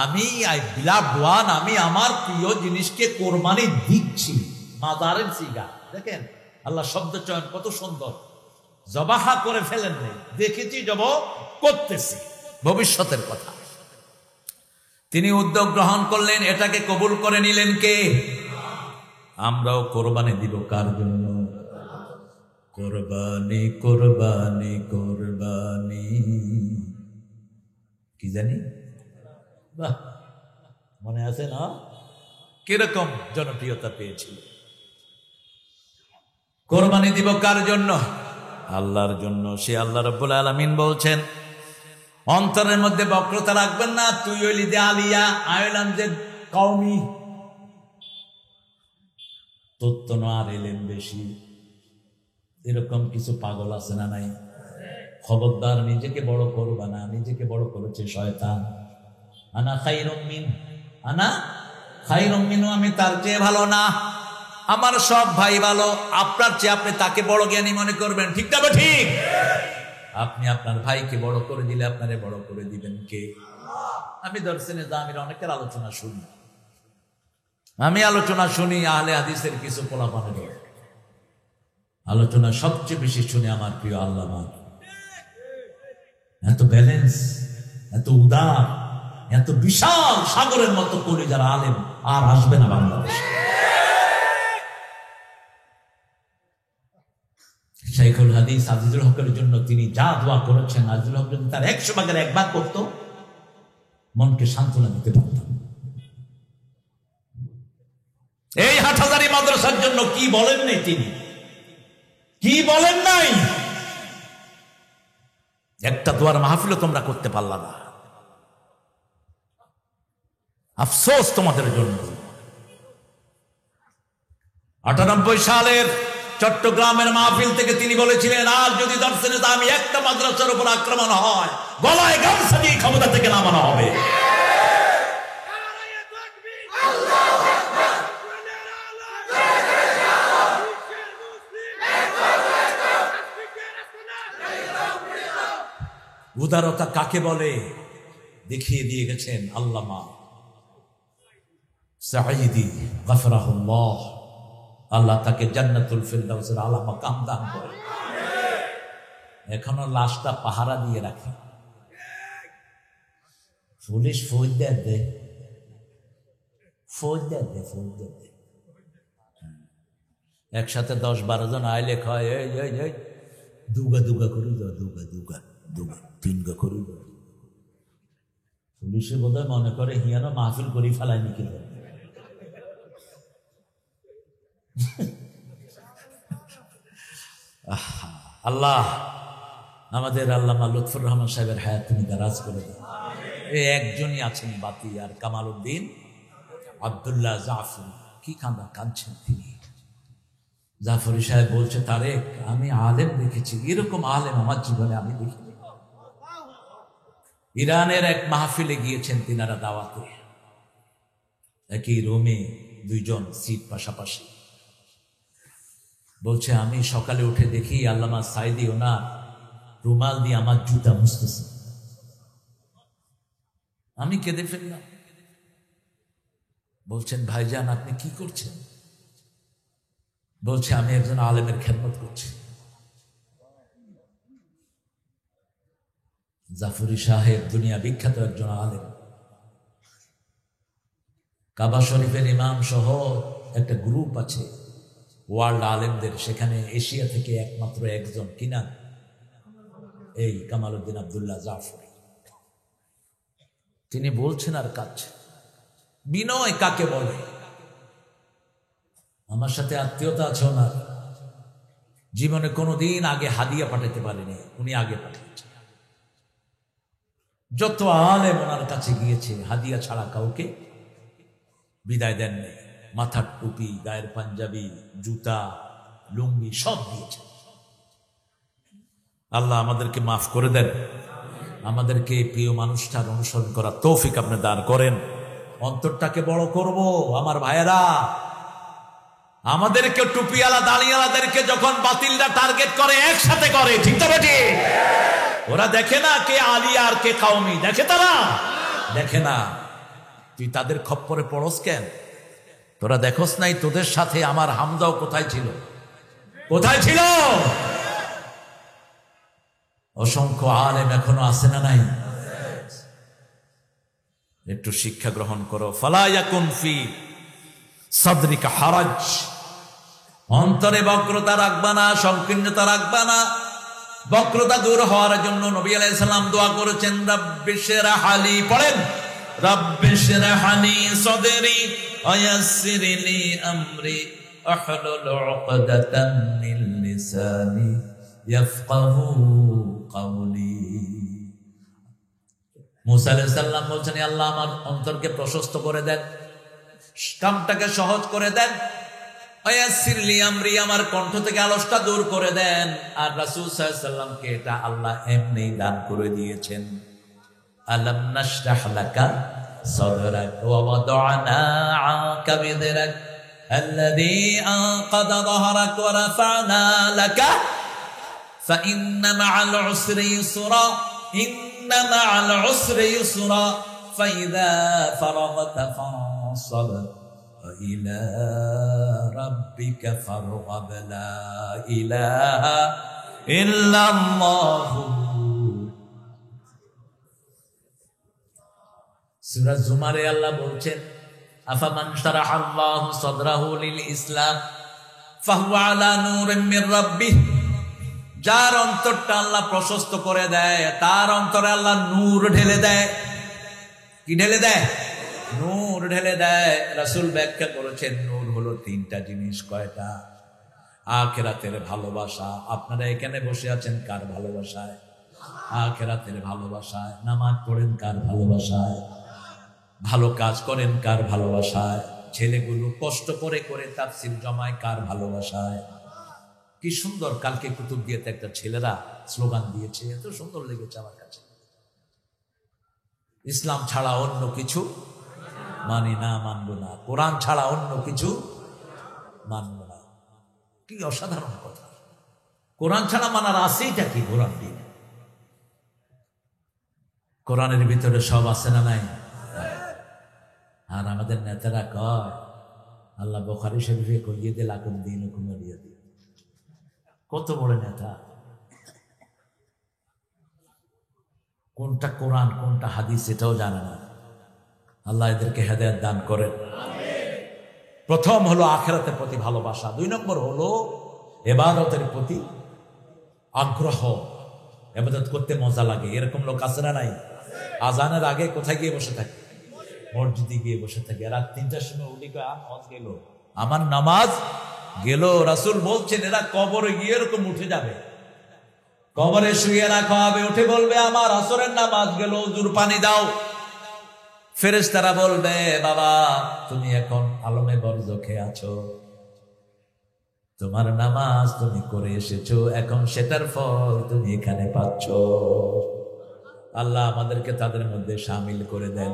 আমি আই বিলাভড ওয়ান, আমি আমার প্রিয় জিনিসকে কোরবানি দিচ্ছি। মাদারের সিগা দেখেন, আল্লাহ শব্দ চয়ন কত সুন্দর। জবাহা করে ফেলেন নেই, দেখেছি জব করতেছি, ভবিষ্যতের কথা। তিনি উদ্যোগ গ্রহণ করলেন, এটাকে কবুল করে নিলেন কে? আমরাও কোরবানি দিব কার জন্য? কোরবানি কোরবানি কোরবানি, কি জানি, বাহ, মনে আছে না কিরকম জনপ্রিয়তা পেয়েছিল? কোরবানি দিব কার জন্য? আল্লাহর জন্য। সে আল্লাহ রাব্বুল আলামিন বলছেন অন্তরের মধ্যে বক্রতা রাখবেন না। তুই হইলি দে আলিয়া আয়ারল্যান্ডের কওমি, তোর তো আর এলেন বেশি। এরকম কিছু পাগল আছে না নাই? খবরদার, নিজেকে বড় করবা না, নিজেকে বড় করেছে শয়তান। আনা খাইরুম মিন, আনা খাইরুম মিনহু, আমি তার চেয়ে ভালো না, আমার সব ভাই ভালো। আপনার চেয়ে আপনি তাকে বড় জ্ঞানী মনে করবেন, ঠিক না? ঠিক। আপনি আপনার ভাইকে বড় করে দিলে আপনারে বড় করে দিবেন কে? আমি দর্শনে জামির অনেকের আলোচনা শুনি, আমি আলোচনা শুনি আহলে হাদিসের কিছু পোলাপানের আলোচনা সবচেয়ে বেশি শুনে আমার প্রিয় আল্লামা। এত ব্যালেন্স, এত উদার, এত বিশাল সাগরের মতো করে যারা আলেম আর আসবে না বাংলাদেশে। শাইখুল হাদিস আজিজুল হকের জন্য তিনি যা দোয়া করেছেন, আজিজুল হক যদি তার 100 ভাগের 1 ভাগ করতো, মনকে সান্ত্বনা দিতে পারতাম। এই হাটহাজারী মাদ্রাসার জন্য কি বলেন নাই তিনি, কি বলেন নাই? একটা দোয়ার মাহফিলও তোমরা করতে পারলা না, আফসোস তোমাদের জন্য। 98 সালের চট্টগ্রামের মাহফিল থেকে তিনি বলেছিলেন আর যদি দর্শনে আমি একটা মাদ্রাসার উপর আক্রমণ হয়, গলায় গামছা দিয়ে ক্ষমতা থেকে নামানো হবে। উদারতা কাকে বলে দেখিয়ে দিয়ে গেছেন আল্লামা সাঈদী গফরাহুল্লাহ। আল্লাহ তাকে জান্নাতুল ফিরদাউসের আলা মাকাম দান করে। এখনো লাশটা পাহারা দিয়ে রাখে, পুলিশ ফৌজ দে একসাথে 10-12 জন আইলে কয় এই দুগা দুগা করি দাও, দুগা দুগা দুগা 3 গা করি দাও। পুলিশে বোধহয় মনে করে হিয়ানো মাহফিল করি ফেলায় নাকি। আল্লাহ আমাদের আল্লামা লুৎফর রহমান সাহেবের হায়াত তুমি দারাজ করে দেন। এই একজনই আছেন বাতি, আর কামাল উদ্দিন আব্দুল্লাহ জাফরি। কি কাঁদছেন তিনি। জাফরি সাহেব বলছে তারেক, আমি আলেম দেখেছি, এরকম আলেম আমার জীবনে আমি দেখিনি। ইরানের এক মাহফিলে গিয়েছেন তিনারা দাওয়াতে, একই রুমে 2 জন সিট পাশাপাশি। বলছে আমি সকালে উঠে দেখি আল্লামা সাইদি ওনার রুমাল দিয়ে আমার জুতা মুছতেছে। আমি কেঁদে ফেললাম। বলছেন ভাইজান আপনি কি করছেন? বলছে আমি একজন আলেমের খেদমত করছি। জাফরি সাহেব দুনিয়া বিখ্যাত একজন আলেম, কাবা শরীফের ইমাম সহ একটা গ্রুপ আছে ওয়ার্ল্ড আলেমদের, সেখানে এশিয়া থেকে একমাত্র একজন, কিনা এই কামাল উদ্দিন আব্দুল্লাহ জাফরি। তিনি বলছেন আর কাছে, বিনয় কাকে বলে? আমার সাথে আত্মীয়তা আছে ওনার, জীবনে কোনোদিন আগে হাদিয়া পাঠাতে পারেনি, উনি আগে পাঠিয়েছেন। যত আলেম ওনার কাছে গিয়েছে হাদিয়া ছাড়া কাউকে বিদায় দেননি। মাথার টুপি, গায়ের পাঞ্জাবি, জুতা, লুঙ্গি সব দিয়েছে। আল্লাহ আমাদেরকে মাফ করে দেন, আমাদেরকে প্রিয় মানুষটার অনুসরণ করার তৌফিক আপনি দান করেন। অন্তরটাকে বড় করব আমার ভাইয়েরা। আমাদেরকে টুপিওয়ালা দাড়িওয়ালাদেরকে যখন বাতিলরা টার্গেট করে একসাথে করে, ঠিক তো বেটি? ওরা দেখে না কে আলিয়া আর কে কাউমি, দেখে তারা? দেখে না। তুই তাদের খপ্পরে পড়স কেন? তোরা দেখোস নাই তোদের সাথে আমার হামজাও কোথায় ছিল? কোথায় ছিল? অসংখ্য আলেম এখনো আছে না নাই? একটু শিক্ষা গ্রহণ করো। ফালা ইয়াকুন ফি সাদরিকা হারাজ, অন্তরে বক্রতা রাখবা না, সংকীর্ণতা রাখবা না। বক্রতা দূর হওয়ার জন্য নবী আলাইহিস সালাম দোয়া করেছেন, রাব্বি শরহ লি, পড়েন, রাব্বি শরহ লি সাদরি ওয়া ইয়াসসির লি আমরি আহলুল উকদাতাম মিন লিসানি ইয়াফকাহু কাওলি। মুসা আলাইহিস সালাম বলছেন, আল্লাহ আমার অন্তরকে প্রশস্ত করে দেন, কামটাকে সহজ করে দেন। ওয়াসির লি আমরি, আমার কণ্ঠ থেকে আলসটা দূর করে দেন। আর রাসূল সাল্লাল্লাহু আলাইহি ওয়াসাল্লামকে এটা আল্লাহ এমনি দান করে দিয়েছেন। আলাম নাশরাহ লাকা সাদরাক ওয়া ওয়াদা'না আনকা বিযরাক আল্লাযী আনকাদা যাহরাক ওয়া রাফা'না লাকা ফাইন্না মা'আল উসরি ইউসরা ইন্না মা'আল উসরি ইউসরা ফাইযা ফারাগতা ফানসাব ইলা রাব্বিকা ফারগাব লা ইলাহা ইল্লাল্লাহু। সূরা জুমারে আল্লাহ বলছেন, আফামান শারাহাল্লাহু সাদরাহু লিল ইসলাম ফাহুয়া আলা নূরিম মির রাব্বিহ, যার অন্তরটা আল্লাহ প্রশস্ত করে দেয় তার অন্তরে আল্লাহ নূর ঢেলে দেয়। কি ঢেলে দেয়? নূর ঢেলে দেয়। রাসূল ব্যাখ্যা করেছেন, নূর হলো তিনটা জিনিস। কয়টা? আখিরাতের ভালোবাসা। আপনারা এখানে বসে আছেন কার ভালোবাসায়? আখিরাতের ভালোবাসায়। নামাজ পড়েন কার ভালোবাসায়? ভালো কাজ করেন কার ভালোবাসায়? ছেলেগুলো কষ্ট করে করে তাফসীর জমায় কার ভালোবাসায়? কি সুন্দর! কালকে কুতুবদিয়াতে একটা ছেলেরা স্লোগান দিয়েছে, এত সুন্দর লেগেছে আমার কাছে। ইসলাম ছাড়া অন্য কিছু মানি না, মানব না। কোরআন ছাড়া অন্য কিছু মানব না। কি অসাধারণ কথা! কোরআন ছাড়া মানার আছেইটা কি? কোরআন দিন, কোরআনের ভিতরে সব আছে না নাই? আর আমাদের নেতারা কয়, আল্লাহ বুখারী শরীফে কইয়ে দিল লাকুম দীনুকুম ওয়ালিয়া দিন। কত বড় নেতা! কোনটা কোরআন কোনটা হাদিস এটাও জানে না। আল্লাহ এদেরকে হেদায়েত দান করেন। প্রথম হলো আখিরাতের প্রতি ভালোবাসা, 2 নম্বর হলো ইবাদতের প্রতি আগ্রহ। ইবাদত করতে মজা লাগে, এরকম লোক আছে না নাই? আজানের আগে কোথায় গিয়ে বসে থাকে? মসজিদে গিয়ে বসে থাকে। রাত 3টার সময় উঠে গেল, আমার নামাজ গেল। রাসূল বলছেন, এরা কবরে গিয়ে এরকম উঠে যাবে, কবরে শুয়ে রাখা হবে, উঠে বলবে আমার আসরের নামাজ গেল, ওযুর পানি দাও। ফেরেশতারা বলবে, বাবা তুমি এখন আলমে বরজখে আছো, তোমার নামাজ তুমি করে এসেছো, এখন সেটার ফল তুমি এখানে পাচ্ছ। আল্লাহ আমাদেরকে তাদের মধ্যে শামিল করে দেন।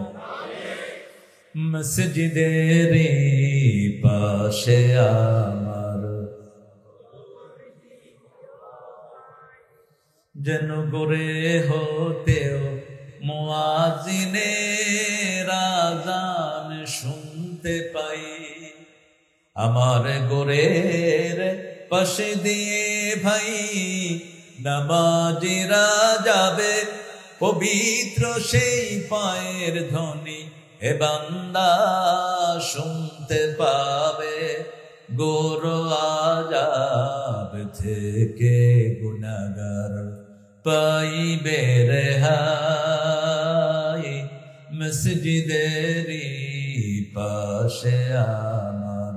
মসজিদের পাশে আমার যেন গড়ে হতেও মুয়াজ্জিনের আযান শুনতে পাই, আমার গোরের পাশে দিয়ে ভাই নামাজিরা যাবে, পবিত্র সেই পায়ের ধ্বনি এ বান্দা শুনতে পাবে। গোর আযাব থেকে গুনাহগার পাইবে রেহাই, মসজিদেরই পাশে আমার।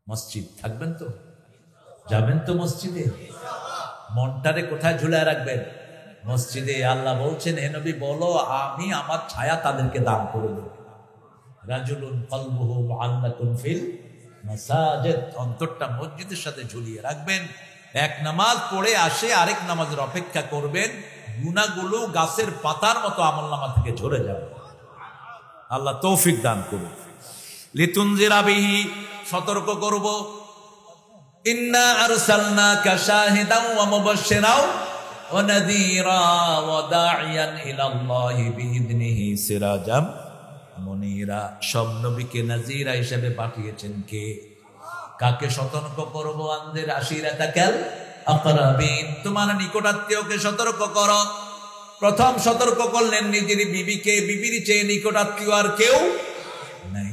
মসজিদ থাকবেন তো, যাবেন তো মসজিদে, মনটারে কোথায় ঝুলায় রাখবেন? মসজিদে। আল্লাহ বলছেন, হে নবী বলো, আমি আমার ছায়া তাদেরকে দান করে দেব। রাজুলুন কলবুহু মুআল্লাকুন ফিল মাসাজিদ, অন্তরটা মসজিদের সাথে ঝুলিয়ে রাখবেন। এক নামাজ পড়ে আসে আরেক নামাজের অপেক্ষা করবেন, গুনাহগুলো গাছের পাতার মতো আমলনামা থেকে ঝরে যাবে। আল্লাহ তৌফিক দান করুন। লিতুনজিরা বিহি, সতর্ক করব। ইন্না আরসালনাকা শাহিদাও ওয়া মুবাশশিরাও ওয়া নাযীরা ওয়া দাঈয়ান ইলাল্লাহি বিইذনিহি সিরাজাম মুনীরা। সব নবীকে নাযীরা হিসেবে পাঠিয়েছেন কে? কাকে সতর্ক করব? আনজির আশিরাতাকাল আকরাবিন, তোমার নিকটাত্মীয়কে সতর্ক করো। প্রথম সতর্ক করলেন নিজের বিবিকে। বিবির চেয়ে নিকটাত্মীয় আর কেউ নাই।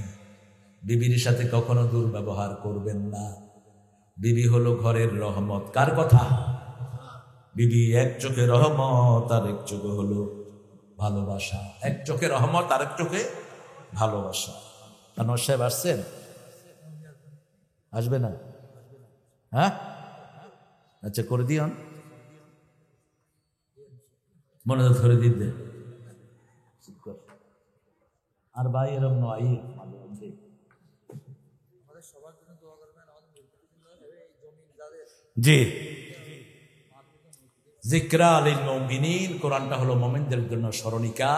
বিবির সাথে কখনো দুর্ব্যবহার করবেন না। বিবি হলো ঘরের রহমত। কার কথা? বিবি এক চোখে রহমত, আর এক চোখে হলো ভালোবাসা। এক চোখে রহমত, আর এক চোখে ভালোবাসা। আনোয়ার সাহেব আসছেন? আসবে না? হ্যাঁ, আচ্ছা করে দিন, মনে ধরে দিতে। আর ভাই এরম নয়, জি। যিকরা লিল মুমিনিন, কোরআনটা হলো মুমিনদের জন্য স্মরণিকা।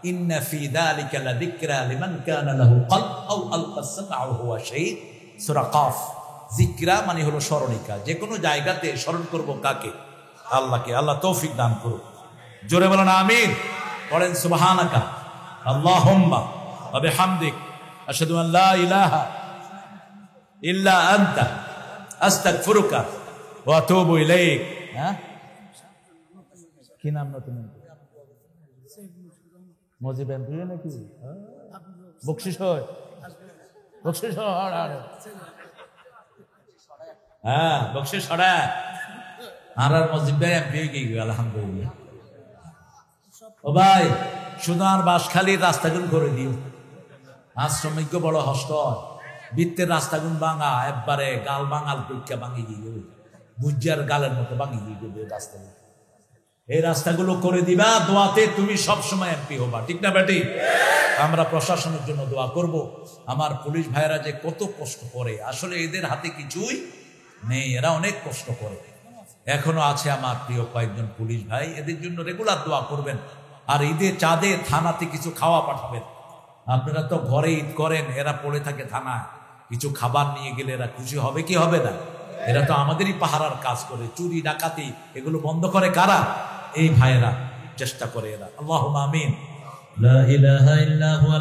ইন্না ফি যালিকা লাযিকরা লিমান কানা লাহু কলব আও আলকা সামআ ওয়া হুয়া শাহীদ। সূরা কাফ। যিকরা মানে হলো স্মরণিকা। যে কোনো জায়গাতে স্মরণ করব কাকে? আল্লাহকে। আল্লাহ তৌফিক দান করুন। জোরে বলেন আমিন। পড়েন সুবহানাকা আল্লাহুম্মা ওয়া বিহামদিক আশহাদু আন লা ইলাহা ইল্লা আনতা আস্তাগফিরুকা ওয়া আতুবু ইলাইক। হ্যাঁ, কি নাম নতুন? মজিব এমপি নাকি? বকশিস হয়, বকশিস হয়। হ্যাঁ, বকশিস ছড়া। আর মজিব ভাই এমপি হয়ে গিয়ে আলহামদুলিল্লাহ। ও ভাই, শুধু আর বাঁশখালীর রাস্তাগুলো করে দিও। আশ্রমিক বড় হস্ত, বৃত্তের রাস্তাগুলো ভাঙা, একবারে গাল বাঙাল পরীক্ষা ভাঙি গিয়ে বুঝার গালের মতো ভাঙি গিয়ে রাস্তাগুলো। এই রাস্তাগুলো করে দিবা, দোয়াতে তুমি সবসময় এমপি হবা। ঠিক না বেটি? আমরা প্রশাসনের জন্য দোয়া করব। আমার পুলিশ ভাইরা যে কত কষ্ট করে, আসলে এদের হাতে কিছুই নেই, এরা অনেক কষ্ট করে। এখনো আছে আমার প্রিয় কয়েকজন পুলিশ ভাই, এদের জন্য রেগুলার দোয়া করবেন। আর ঈদে চাঁদে থানাতে কিছু খাওয়া পাঠাবেন। আপনারা তো ঘরে ঈদ করেন, এরা পড়ে থাকে থানায়। কিছু খাবার নিয়ে গেলে এরা খুশি হবে কি হবে না? এরা তো আমাদেরই পাহারার কাজ করে। চুরি ডাকাতি এগুলো বন্ধ করে কারা? এই ভাইয়েরা চেষ্টা করে এরা। আল্লাহুম্মা আমিন। লা ইলাহা ইল্লা হুয়া।